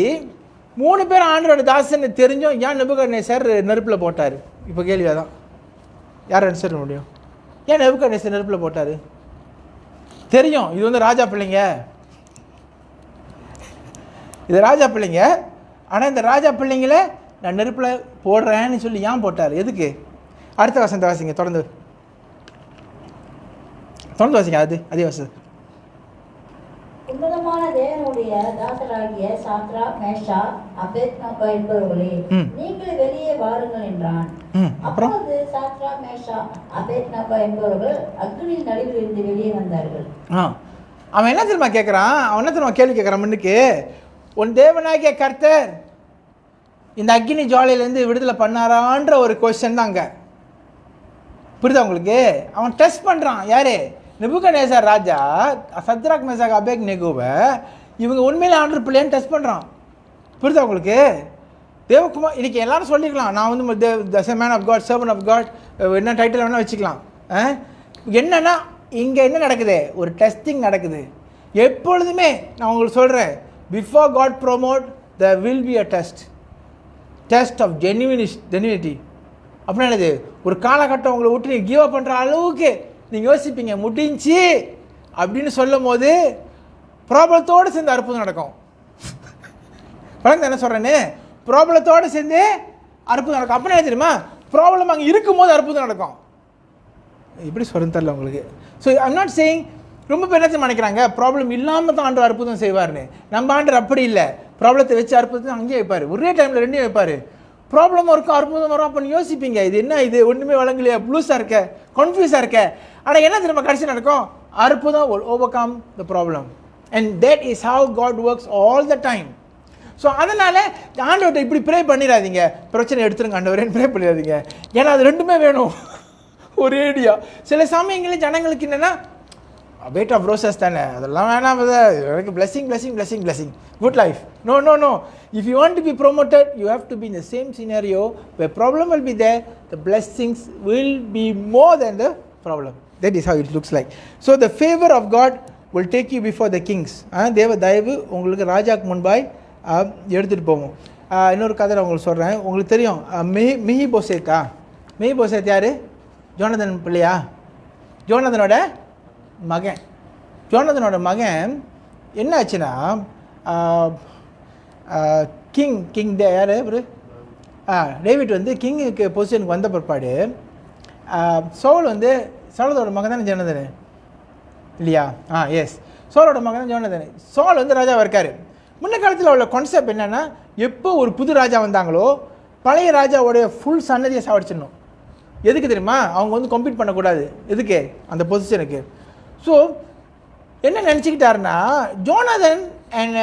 3 பேரும் ஆண்டரோட தாசன்னு தெரிஞ்சும் ஏன் நெபுகாத்நேசார் நெருப்பில் போட்டார்? இப்போ கேள்வி அதான். யார் ஆன்சர் பண்ண முடியும்? ஏன் நெபுகாத்நேசார் நெருப்பில் போட்டார்? தெரியும் இது வந்து ராஜா பிள்ளைங்க, இது ராஜா பிள்ளைங்க. ஆனால் இந்த ராஜா பிள்ளைங்கள நான் நெருப்பில் போடுறேன்னு சொல்லி ஏன் போட்டார்? எதுக்கு? அடுத்த வசனத்தை வாசிங்க, தொடர்ந்து வாசிங்க. அதே வசனம். உன்னதமான தேவனுடைய தாசராகிய சாத்ரா, மேஷா, அபேத்நேகோ என்பவர்களே, நீங்கள் வெளியே வாருங்கள் என்றான். அப்பொழுது சாத்ரா, மேஷா, அபேத்நேகோ என்பவர்கள் அக்னியின் நடுவில் இருந்து வெளியே வந்தார்கள். அவன் என்ன தெரியுமா கேட்குறான்? அவன் என்ன தெரியுமா கேள்வி கேட்குறான்? முன்னுக்கு, உன் தேவனாகிய கர்த்தர் இந்த அக்னி ஜுவாலையிலேருந்து விடுதலை பண்ணாரான்ற ஒரு கொஸ்டின் தான் அங்கே. புரியுதா உங்களுக்கு? அவன் டெஸ்ட் பண்ணுறான். யாரு? நெபுகத்நேசர் ராஜா சத்ராக், மேஷாக், அபேத்நேகோவை இவங்க உண்மையிலே ஆண்டவர் பிள்ளைன்னு டெஸ்ட் பண்ணுறான். புரியுதா உங்களுக்கு? தேவகுமார் இன்னைக்கு எல்லாரும் சொல்லிக்கலாம், நான் வந்து man of God, servant of God, என்ன டைட்டில் வேணால் வச்சுக்கலாம். என்னன்னா இங்கே என்ன நடக்குது? ஒரு டெஸ்டிங் நடக்குது. எப்பொழுதுமே நான் உங்களுக்கு சொல்கிறேன், before God promote there will be a test of genuinity. அப்படின்னா என்னது? ஒரு காலகட்டம் உங்களை விட்டு நீங்கள் கிவ் அப் பண்ணுற அளவுக்கு நீங்கள் யோசிப்பீங்க, முடிஞ்சு அப்படின்னு சொல்லும் போது ப்ராப்ளத்தோடு சேர்ந்து அற்புதம் நடக்கும். பழங்க என்ன சொல்கிறேன்னு, ப்ராப்ளத்தோடு சேர்ந்து அற்புதம் நடக்கும். அப்படின்னா தெரியுமா? ப்ராப்ளம் அங்கே இருக்கும்போது அற்புதம் நடக்கும். இப்படி சொல்ல தரல உங்களுக்கு. ஸோ ஐம் நாட் சேயிங், ரொம்ப பேர் என்ன நினைக்கிறாங்க, ப்ராப்ளம் இல்லாமல் தான் ஆண்டவர் அற்புதம் செய்வார்னு. நம்ம ஆண்டவர் அப்படி இல்லை. ப்ராப்ளத்தை வச்சு அற்புதத்தை அங்கேயே வைப்பார். ஒரே டைமில் ரெண்டையும் வைப்பார். ப்ராப்ளம் இருக்கும், அற்புதம் வரும். அப்போ யோசிப்பீங்க, இது என்ன, இது ஒன்றுமே வழங்கலையா, ப்ளூஸாக இருக்க, கன்ஃபியூஸாக இருக்க. ஆனால் என்ன திரும்ப கடைசி நடக்கும்? அற்புதம் will overcome the problem. And that is how God works all the time. So அதனால் ஆண்டவர்கிட்ட இப்படி ப்ரே பண்ணிடாதீங்க, பிரச்சனை எடுத்துருங்க ஆண்டவரேன்னு ப்ரே பண்ணிடாதீங்க. ஏன்னா அது ரெண்டுமே வேணும் ஒரேடியா. சில சமயங்களில் ஜனங்களுக்கு என்னென்னா, வெயிட் ஆஃப் ரோசஸ் தானே, அதெல்லாம் வேணாம், எனக்கு blessing, good life. No. If you want to be promoted, you have to be in the same scenario where problem will be there, the blessings will be more than the problem. That is how it looks like. So the favor of God will take you before the kings. தேவ தயவு உங்களுக்கு ராஜாக்கு முன்பாய் எடுத்துகிட்டு போவோம். இன்னொரு கதை உங்களுக்கு சொல்கிறேன். உங்களுக்கு தெரியும் மெஹிபோசேத் யார்? ஜோனதன் பிள்ளையா? ஜோனதனோட மகன் என்ன ஆச்சுன்னா, கிங் யார் இவர்? டேவிட் வந்து கிங்குக்கு பொசிஷனுக்கு வந்த பிற்பாடு சவுலோட மகன் தானே ஜோனதன் இல்லையா? எஸ், சவுலோட மகன் தான் ஜோனதன். சவுல் வந்து ராஜாவாக இருக்கார். முன்ன காலத்தில் உள்ள கான்செப்ட் என்னென்னா, எப்போ ஒரு புது ராஜா வந்தாங்களோ பழைய ராஜாவோடைய ஃபுல் சன்னதியை சாவடிச்சிடணும். எதுக்கு தெரியுமா? அவங்க வந்து கம்ப்ளீட் பண்ணக்கூடாது. எதுக்கு? அந்த பொசிஷனுக்கு. ஸோ என்ன நினச்சிக்கிட்டாருன்னா, ஜோனதன் அண்ட்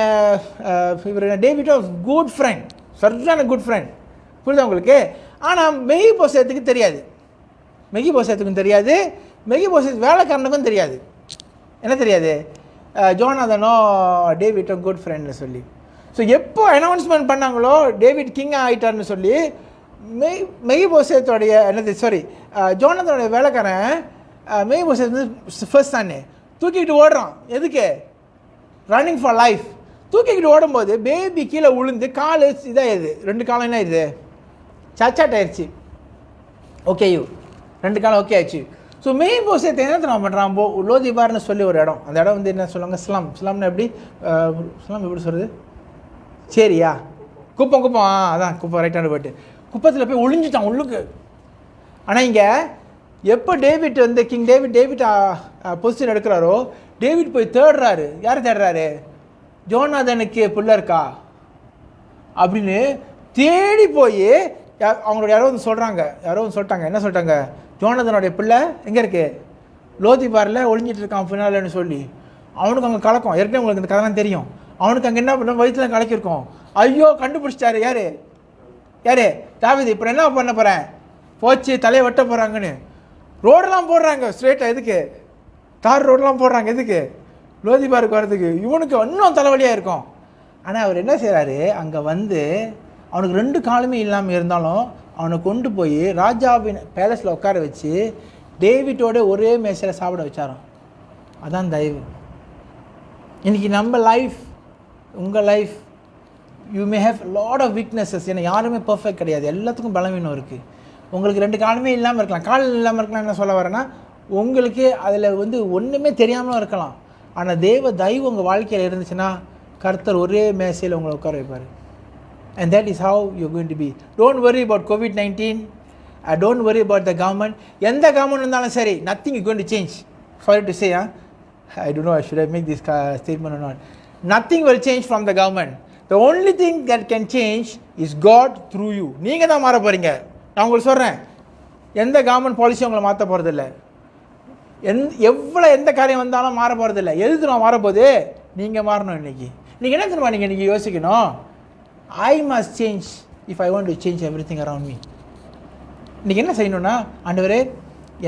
இவர் டேவிட் ஆஃப் குட் ஃப்ரெண்ட், சரியான குட் ஃப்ரெண்ட். புரியுதா உங்களுக்கு? ஆனால் மெஹிபோசேத்துக்கு தெரியாது. மெஹிபோசேத் வேலைக்காரனுக்கும் தெரியாது. என்ன தெரியாது? ஜோனதனோ டேவிட்டோ குட் ஃப்ரெண்ட்னு சொல்லி. ஸோ எப்போ அனௌன்ஸ்மெண்ட் பண்ணாங்களோ டேவிட் கிங் ஆகிட்டார்னு சொல்லி, மெஹிபோசேத்தோடைய ஜோனதனுடைய வேலைக்காரன் மெஹிபோசேத் வந்து ஃபர்ஸ்ட் தானே தூக்கிக்கிட்டு ஓடுறான். எதுக்கு? Running for life. தூக்கிக்கிட்டு ஓடும்போது பேபி கீழே விழுந்து கால் இதாகிடுது. 2 காலம் என்ன ஆயிடுது? சச்சாட் ஆயிடுச்சு. ஓகே, 2 காலம் ஓகே ஆயிடுச்சு. ஸோ மெஹிபோசேத் என்ன தெரியுமா பண்ணுறான்? லோதிபார்னு சொல்லி ஒரு இடம். அந்த இடம் வந்து என்ன சொல்லுவாங்க? ஸ்லம்னு எப்படி சொல்கிறது? சரியா? குப்பம் அதான் குப்பம், ரைட்டான போய்ட்டு குப்பத்தில் போய் ஒளிஞ்சிட்டான் உள்ளுக்கு. ஆனால் இங்கே எப்போ டேவிட் வந்து கிங் டேவிட் பொசிஷன் எடுக்கிறாரோ, டேவிட் போய் தேடுறாரு. யாரை தேடுறாரு? ஜோனாதனுக்கு பிள்ளை இருக்கா அப்படின்னு தேடி போய் அவங்களோட யாரோ வந்து சொல்லிட்டாங்க. என்ன சொல்லிட்டாங்க? ஜோனாதனுடைய பிள்ளை எங்கே இருக்குது? லோதிபாரில் ஒளிஞ்சிட்டு இருக்கான் பின்னாலன்னு சொல்லி. அவனுக்கு அங்கே கலக்கம். ஏற்கனவே உங்களுக்கு இந்த கதைலாம் தெரியும். அவனுக்கு அங்கே என்ன பண்ண, வயிற்றுல கலக்கிருக்கோம். ஐயோ, கண்டுபிடிச்சிட்டாரு. யார்? தாவீது. இப்போ என்ன பண்ண போகிறேன்? போச்சு, தலையை வெட்ட போகிறாங்கன்னு ரோடெல்லாம் போடுறாங்க ஸ்ட்ரெயிட்டாக. எதுக்கு? தார் ரோடெல்லாம் போடுறாங்க. எதுக்கு? லோதிபாருக்கு வர்றதுக்கு. இவனுக்கு இன்னும் தலைவலியாக இருக்கும். ஆனால் அவர் என்ன செய்கிறாரு? அங்கே வந்து அவனுக்கு 2 காலுமே இல்லாமல் இருந்தாலும் அவனை கொண்டு போய் ராஜாவின் பேலஸில் உட்கார வச்சு டேவிட்டோட ஒரே மேசையில் சாப்பிட வச்சாராம். அதான் தயவு. இன்றைக்கி நம்ம லைஃப், உங்கள் life, you may have lot of weaknesses. ஏன்னா யாருமே பர்ஃபெக்ட் கிடையாது. எல்லாத்துக்கும் பலவீனம் இருக்குது. உங்களுக்கு 2 காலுமே இல்லாமல் இருக்கலாம். கால் இல்லாமல் இருக்கலாம். என்ன சொல்ல வரேன்னா, உங்களுக்கு அதில் வந்து ஒன்றுமே தெரியாமலும் இருக்கலாம். ஆனால் தேவ தயவு உங்கள் வாழ்க்கையில் இருந்துச்சுன்னா கர்த்தர் ஒரே மேசையில் உங்களை உட்கார வைப்பார். And that is how you're going to be. Don't worry about COVID-19. Don't worry about the government. எந்த government இருந்தாலும் சரி, nothing is going to change. Sorry to say, I don't know, should I make this statement or not. Nothing will change from the government. The only thing that can change is God through you. நீங்கள் தான் மாற போகிறீங்க. நான் உங்களுக்கு சொல்கிறேன், எந்த government policy உங்களை மாற்ற போகிறதில்ல. எந்த காரியம் வந்தாலும் மாற போகிறதில்ல. எது நான் மாறப்போகுது? நீங்கள் மாறணும். நீங்கள் என்ன தெரியுமா நீங்கள் இன்றைக்கி யோசிக்கணும், I must change if I want to change everything around me. இன்றைக்கி என்ன செய்யணும்னா, ஆண்டவரே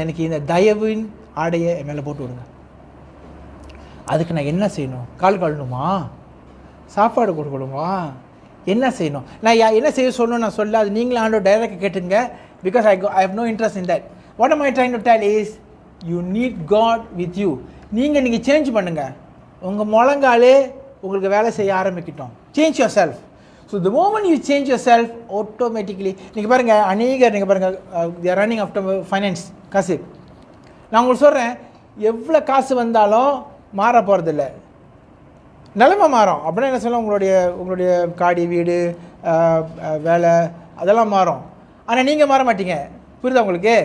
எனக்கு இந்த தயவின் ஆடையை என் மேலே போட்டு விடுங்க. அதுக்கு நான் என்ன செய்யணும்? கால் கழணுமா? சாப்பாடு கொடுக்கணுமா? என்ன செய்யணும்? நான் என்ன செய்ய சொல்லணும் நான் சொல்ல, அது நீங்களும் ஆண்டவர் டைரெக்டாக கேட்டுங்க. Because I have no interest in that. What am I trying to tell is, you need God with you. நீங்கள் சேஞ்ச் பண்ணுங்கள். உங்கள் முழங்காலே உங்களுக்கு வேலை செய்ய ஆரம்பிக்கிட்டோம். Change yourself. So the moment you change yourself, automatically நீங்கள் பாருங்கள், அநேகர் நீங்கள் பாருங்கள், they are running after finance, காசு. நான் உங்களுக்கு சொல்கிறேன், எவ்வளோ காசு வந்தாலும் மாற போகிறதில்ல, நிலைமை மாறும். அப்படின்னா என்ன சொல்ல, உங்களுடைய காடி, வீடு, வேலை அதெல்லாம் மாறும். ஆனால் நீங்கள் மாற மாட்டீங்க. புரியுதா உங்களுக்கு?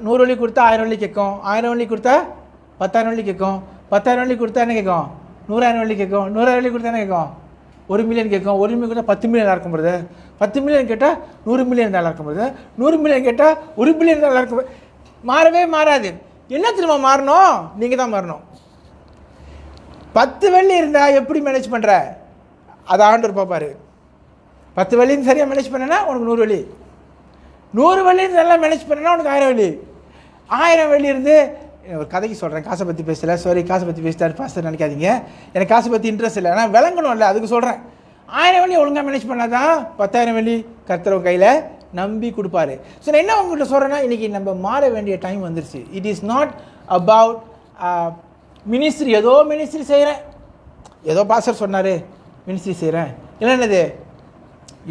100 வெள்ளி கொடுத்தா 1000 வெள்ளி கேட்கும், 1000 வெள்ளி கொடுத்தா 10,000 வெள்ளி கேட்கும், 10,000 வெள்ளி கொடுத்தா என்ன கேட்கும்? 100,000 வெள்ளி கேட்கும், 100,000 வெள்ளி கொடுத்தா என்ன கேட்கும்? 1 மில்லியன் கேட்கும். 1 மில்லியன் கேட்டால் 10 மில்லியன் இருக்கும் பொழுது, 10 மில்லியன் கேட்டால் 100 மில்லியன் நல்லா இருக்கும் பொழுது, 100 மில்லியன் கேட்டால் 1 பில்லியன் நல்லா இருக்கும். மாறவே மாறாது. என்ன திரும்ப மாறணும்? நீங்கள் தான் மாறணும். 10 வெள்ளி இருந்தால் எப்படி மேனேஜ் பண்ணுற? அதை ஆண்டவர் பார்ப்பார். 10 வெள்ளின்னு சரியாக மேனேஜ் பண்ணனா உனக்கு 100 வெள்ளி, 100 வெள்ளின்னு நல்லா மேனேஜ் பண்ணனா உனக்கு 1000 வெள்ளி, 1000 வெள்ளி இருந்து. ஒரு கதைக்கு சொல்கிறேன், காசை பற்றி பேசலை, சாரி காசை பற்றி பேசிட்டாரு பாஸ்டர் நினைக்காதீங்க, எனக்கு காசை பற்றி இன்ட்ரெஸ்ட் இல்லை, ஆனால் விளங்கணும்ல, அதுக்கு சொல்கிறேன். 1000 வெள்ளி ஒழுங்காக மேனேஜ் பண்ணால் தான் 10,000 வெள்ளி கர்த்தர் கையில் நம்பி கொடுப்பாரு. ஸோ நான் என்ன உங்கள்கிட்ட சொல்கிறேன்னா, இன்றைக்கி நம்ம மாற வேண்டிய டைம் வந்துருச்சு. It is not about ministry. ஏதோ மினிஸ்ட்ரி செய்கிறேன், ஏதோ பாஸ்டர் சொன்னார் மினிஸ்ட்ரி செய்கிறேன், இல்லை என்னது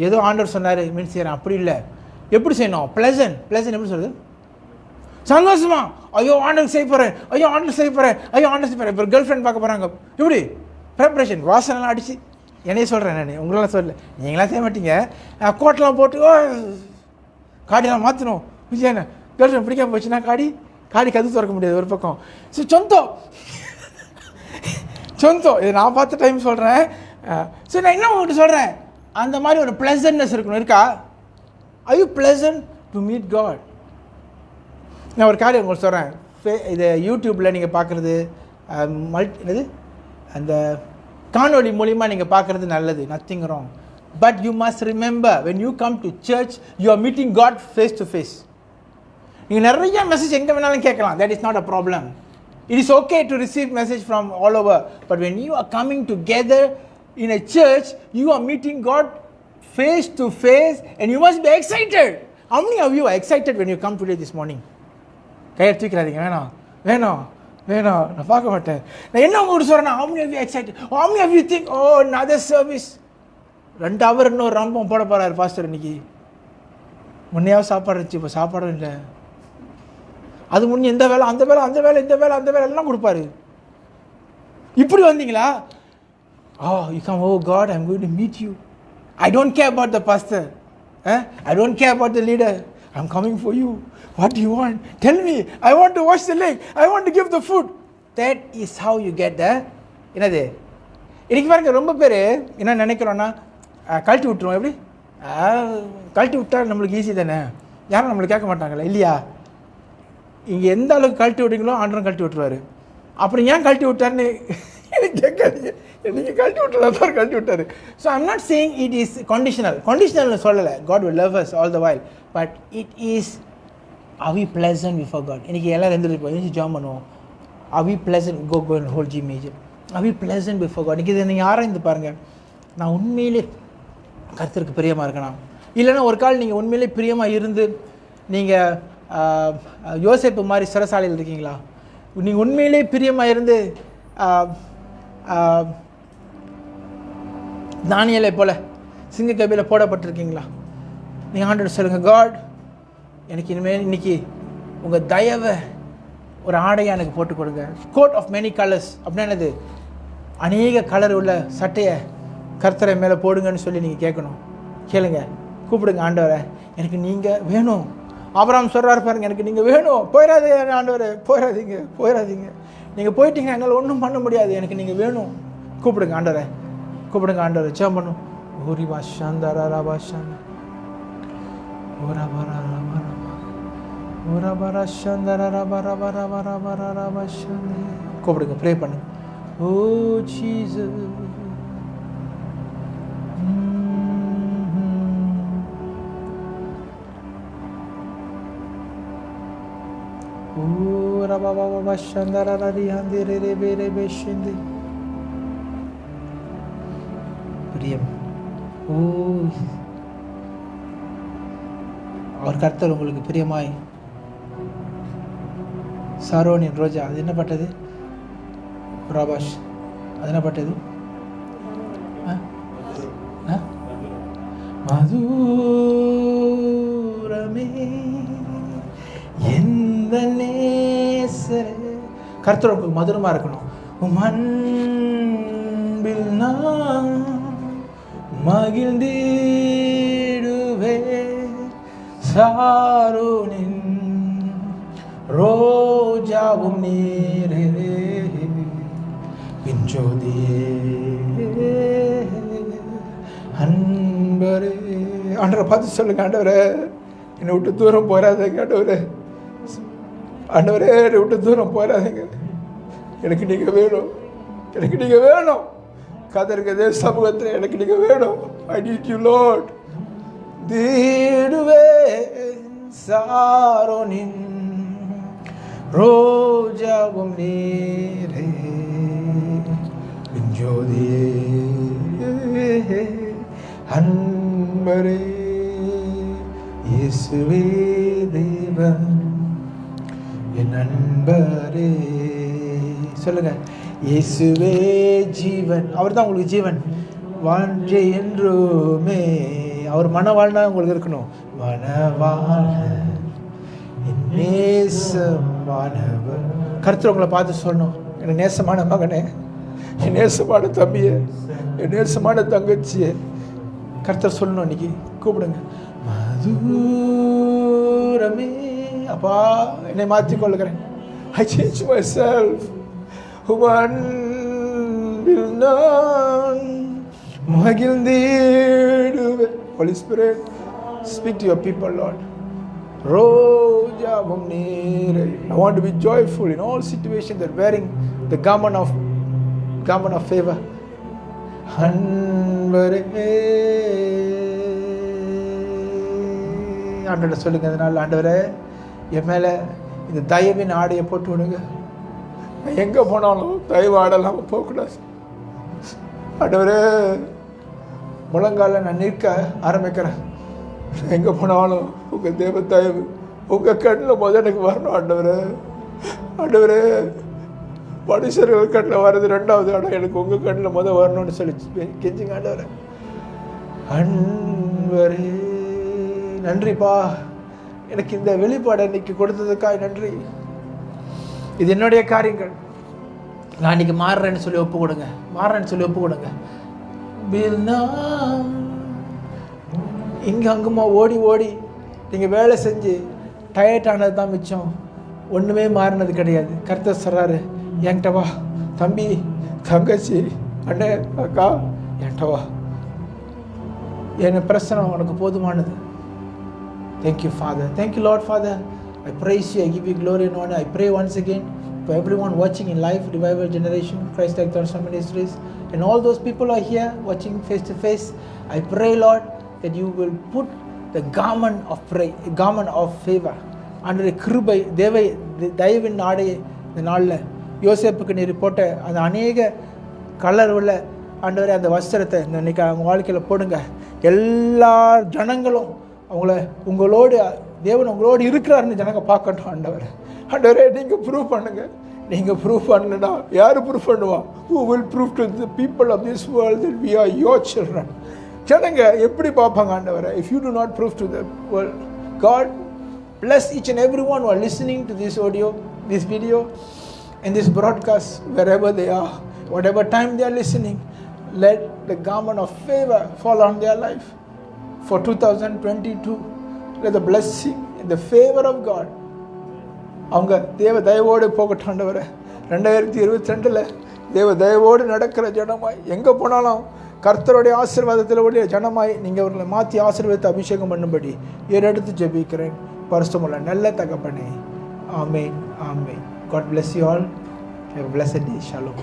ஏதோ ஆண்டவர் சொன்னார் மினிஸ்ட்ரி செய்கிறேன், அப்படி இல்லை. எப்படி செய்யணும்? ப்ளசன்ட் எப்படி சொல்லுது? சந்தோஷமா, ஐயோ ஆண்டர் செய்ய போகிறேன், ஐயோ ஆண்டர் செய்ய போகிறேன், ஐயோ ஆண்டர் செய்ய போகிறேன். இப்போ கேர்ள் ஃப்ரெண்ட் பார்க்க போகிறாங்க, இப்படி ப்ரிப்ரேஷன் வாசனெல்லாம் அடிச்சு. என்னையே சொல்கிறேன் நான், உங்களெல்லாம் சொல்லலை, நீங்களாம் செய்ய மாட்டீங்க. கோட்டெலாம் போட்டு காடியெல்லாம் மாற்றணும். விஜயண்ணா கேர்ள் ஃப்ரெண்ட் பிடிக்காம போச்சுன்னா காடி கது திறக்க முடியாது ஒரு பக்கம். ஸோ சொந்தம் இது நான் பார்த்த டைம் சொல்கிறேன். ஸோ நான் என்ன உங்கள்கிட்ட சொல்கிறேன், அந்த மாதிரி ஒரு ப்ளசன்ட்னஸ் இருக்கணும். இருக்கா? I you pleasant to meet God? நான் ஒரு காரியம் உங்களுக்கு சொல்கிறேன், இதை யூடியூப்பில் நீங்கள் பார்க்குறது என்னது அந்த காணொலி மூலிமா நீங்கள் பார்க்குறது நல்லது, nothing wrong. But you must remember, when you come to church, you are meeting God face to face. நீங்கள் நிறைய மெசேஜ் எங்கே வேணாலும் கேட்கலாம், that is not a problem. It is okay to receive message from all over, but when you are coming together in a church, you are meeting God face to face, and you must be excited. How many of you are excited when you come today this morning? கையை தூக்கிறாதீங்க, வேணாம் நான் பார்க்க மாட்டேன். நான் என்ன உங்களுக்கு சொல்கிறேன்னா, how many of you excited? How many of you think, oh another service, 2 hour இன்னொரு ரம்பம் போட போகிறார் பாஸ்டர் இன்னைக்கு. முன்னையாவது சாப்பாடு இருந்துச்சு, இப்போ சாப்பாடும் இல்லை. அது முன்னே இந்த வேலை அந்த வேலை எல்லாம் கொடுப்பாரு. இப்படி வந்தீங்களா? You come, oh God, I'm going to meet you. I don't care about the pastor, I don't care about the leader, I'm coming for you. What do you want? Tell me. I want to wash the leg, I want to give the food. That is how you get the என்னது. இன்னைக்கு பாருங்க, ரொம்ப பேர் என்ன நினைக்கிறோன்னா, கழட்டி விட்டுருவோம். எப்படி கழட்டி விட்டால் நம்மளுக்கு ஈஸி தானே, யாரும் நம்மளுக்கு கேட்க மாட்டாங்களே, இல்லையா? இங்கே எந்த அளவுக்கு கழட்டி விட்டீங்களோ ஆண்டரும் கழட்டி விட்டுருவார். அப்புறம் ஏன் கழட்டி விட்டார்னு எனக்கு கேட்காதீங்க, நீங்கள் கழட்டி விட்டுறதான் கழட்டி விட்டார். So I'm not saying it is கண்டிஷனல்னு சொல்லலை. God will love us all the while, but it is are we pleasant before God? இன்றைக்கி எல்லாம் 2 ஜாம் பண்ணுவோம். are we pleasant? go and hold G major. are we pleasant before God? இன்றைக்கி இதை நீங்கள் ஆராய்ந்து பாருங்கள். நான் உண்மையிலே கர்த்தருக்கு பிரியமாக இருக்கணும், இல்லைன்னா ஒரு கால் நீங்கள் உண்மையிலே பிரியமாக இருந்து நீங்கள் யோசேப்பு மாதிரி சிறைசாலையில் இருக்கீங்களா? நீங்கள் உண்மையிலே பிரியமாக இருந்து தானியேலை போல சிங்கக்கபியில் போடப்பட்டிருக்கீங்களா? நீங்கள் ஆண்டவர்கிட்ட சொல்லுங்கள், காட் எனக்கு இனிமேல் இன்னைக்கு உங்கள் தயவை ஒரு ஆடையாக எனக்கு போட்டு கொடுங்க. கோட் ஆஃப் மெனி கலர்ஸ் அப்படின்னா என்னது? அநேக கலர் உள்ள சட்டையை கர்த்தரை மேலே போடுங்கன்னு சொல்லி நீங்கள் கேட்கணும். கேளுங்க, கூப்பிடுங்க ஆண்டவரை, எனக்கு நீங்கள் வேணும். ஆபிரகாம் சொல்கிறாரு பாருங்க, எனக்கு நீங்கள் வேணும், போயிடாதீங்க ஆண்டவரே, போயிடாதீங்க. நீங்கள் போயிட்டீங்க, என்னால் ஒன்றும் பண்ண முடியாது, எனக்கு நீங்கள் வேணும். கூப்பிடுங்க ஆண்டவரை, ஜெபம் பண்ணும். ஓரி பாஷாந்தாரா பாஷாந்தா ஓரா பரா ரபா ரபா ஓரா பரா ஷாந்தாரா ரபா ரபா ரபா ரபா ரபா ஷாந்தே. கூப்பிடுங்க, ப்ரே பண்ணுங்க. ஓ ஜீசஸ், ஓரா பாபா பாபா ஷாந்தாரா ரதி ஹாந்தே ரே ரே பே ரே பே ஷிந்தே. பிரியம், ஓ அவர் கர்த்தர் உங்களுக்கு பிரியமாய். சாரோனின் ரோஜா, அது என்ன பட்டது? ராபாஷ், அது என்ன பட்டது? மதுரமே எந்த நேசரே. கர்த்தர் உங்களுக்கு மதுரமா இருக்கணும். அன்பில் நான் மகிழ்ந்திடுவே, சாரோனின் ரோஜாவும் நீரே, பிஞ்சோதியே அன்பரே. ஆண்டவரை பார்த்து சொல்லுங்க, ஆண்டவரே என்னை விட்டு தூரம் போயிடாதீங்க, ஆண்டவரே என்னை விட்டு தூரம் போயிடாதீங்க, எனக்கு நீங்கள் வேணும், கதர்கதே சமூகத்தில் எனக்கு நீங்கள் வேணும். I need you Lord. தேடுவே சாரோனின் ரோஜாவும் நீரே, ஜோதியே அன்பரே, இயேசுவே தேவன் என் அன்பரே. சொல்லுங்க, இயேசுவே ஜீவன். அவர் தான் உங்களுக்கு ஜீவன். வாழ்க்கை என்றுமே அவர் மனவாழ்னா உங்களுக்கு இருக்கணும். மனவாழ நேசமானவர். கர்த்தர் உங்களை பார்த்து சொல்லணும், என் நேசமான மகனே, என் நேசமான தம்பியே, என் நேசமான தங்கச்சியே. கர்த்தர் சொல்லணும். இன்னைக்கு கூப்பிடுங்க, மதுரமே. அப்பா, என்னை மாற்றிக் கொள்ளுகிறேன். I change myself. Holy Spirit, speak to your people, Lord. I want to be joyful in all situations, that wearing the garment of favor. ஆண்டவரே சொல்லுங்க, அதனால ஆண்டவரே என் மேலே இந்த தயவின் ஆடையை போட்டு விடுங்க. எங்கே போனாலும் தயவு ஆடலாம் போகக்கூடாது. ஆண்டவரே முழங்கால நான் நிற்க ஆரம்பிக்கிறேன். எங்கே போனாலும் உங்கள் தேவ தயவு உங்கள் கண்ணில் முதல் எனக்கு வரணும். ஆண்டவரே மனுஷர்கள் கண்ணில் வர்றது ரெண்டாவது, ஆனால் எனக்கு உங்கள் கண்ணில் முதல் வரணும்னு சொல்லி கெஞ்சுங்க. அன்பரே நன்றிப்பா, எனக்கு இந்த வெளிப்பாடை இன்னைக்கு கொடுத்ததுக்காக நன்றி. இது என்னுடைய காரியங்கள், நான் இன்னைக்கு மாறுறேன்னு சொல்லி ஒப்பு கொடுங்க. இங்கே அங்குமா ஓடி நீங்கள் வேலை செஞ்சு டயர்ட் ஆனது தான் மிச்சம், ஒன்றுமே மாறினது கிடையாது. கர்த்தர் சொல்கிறாரு, என்கிட்ட வா தம்பி, தங்கச்சி, அண்ணே, அக்கா, என்கிட்ட வா, என் பிரச்சனை உனக்கு போதுமானது. Thank you, Father. Thank you, Lord, Father. I praise you. I give you glory and honor. I pray once again for everyone watching in Life Revival Generation, Christ Like Thorson Ministries, and all those people are here watching face to face. I pray, Lord, that you will put the garment of favor under the கிருபை தயவின் ஆடையை இந்த நாளில் யோசேப்புக்கு நீர் போட்ட அந்த அநேக colour உள்ள ஆண்டவரே அந்த வஸ்திரத்தை இன்னைக்கு அவங்க வாழ்க்கையில் போடுங்க. எல்லா ஜனங்களும் உங்களோடு தேவன் உங்களோடு இருக்கிறாருன்னு ஜனங்க பார்க்கட்டும். ஆண்டவரே நீங்கள் ப்ரூவ் பண்ணுங்க. நீங்கள் ப்ரூவ் பண்ணலன்னா யார் ப்ரூவ் பண்ணுவா? Who will prove to the people of this world that we are your children? ஜனங்க எப்படி பார்ப்பாங்க ஆண்டவரே? If you do not prove to the world, God bless each and everyone who are listening to this audio, this video, and this broadcast, wherever they are, whatever time they are listening. Let the garment of favor fall on their life. for 2022. Let the blessing and the favor of God அவங்க தேவ தயவோடு போகட்டும் ஆண்டவரே. 2022 தேவ தயவோடு நடக்கிற ஜனமாய் எங்கே போனாலும் கர்த்தருடைய ஆசீர்வாதத்தில் உடைய ஜனமாய் நீங்கள் அவர்களை மாற்றி ஆசீர்வாதத்தை அபிஷேகம் பண்ணும்படி ஏறெடுத்து ஜெபிக்கிறேன் பரிசுத்தமுள்ள நல்ல தகப்பனே. ஆமென், ஆமென். God bless you all. Have a blessed day. Shalom.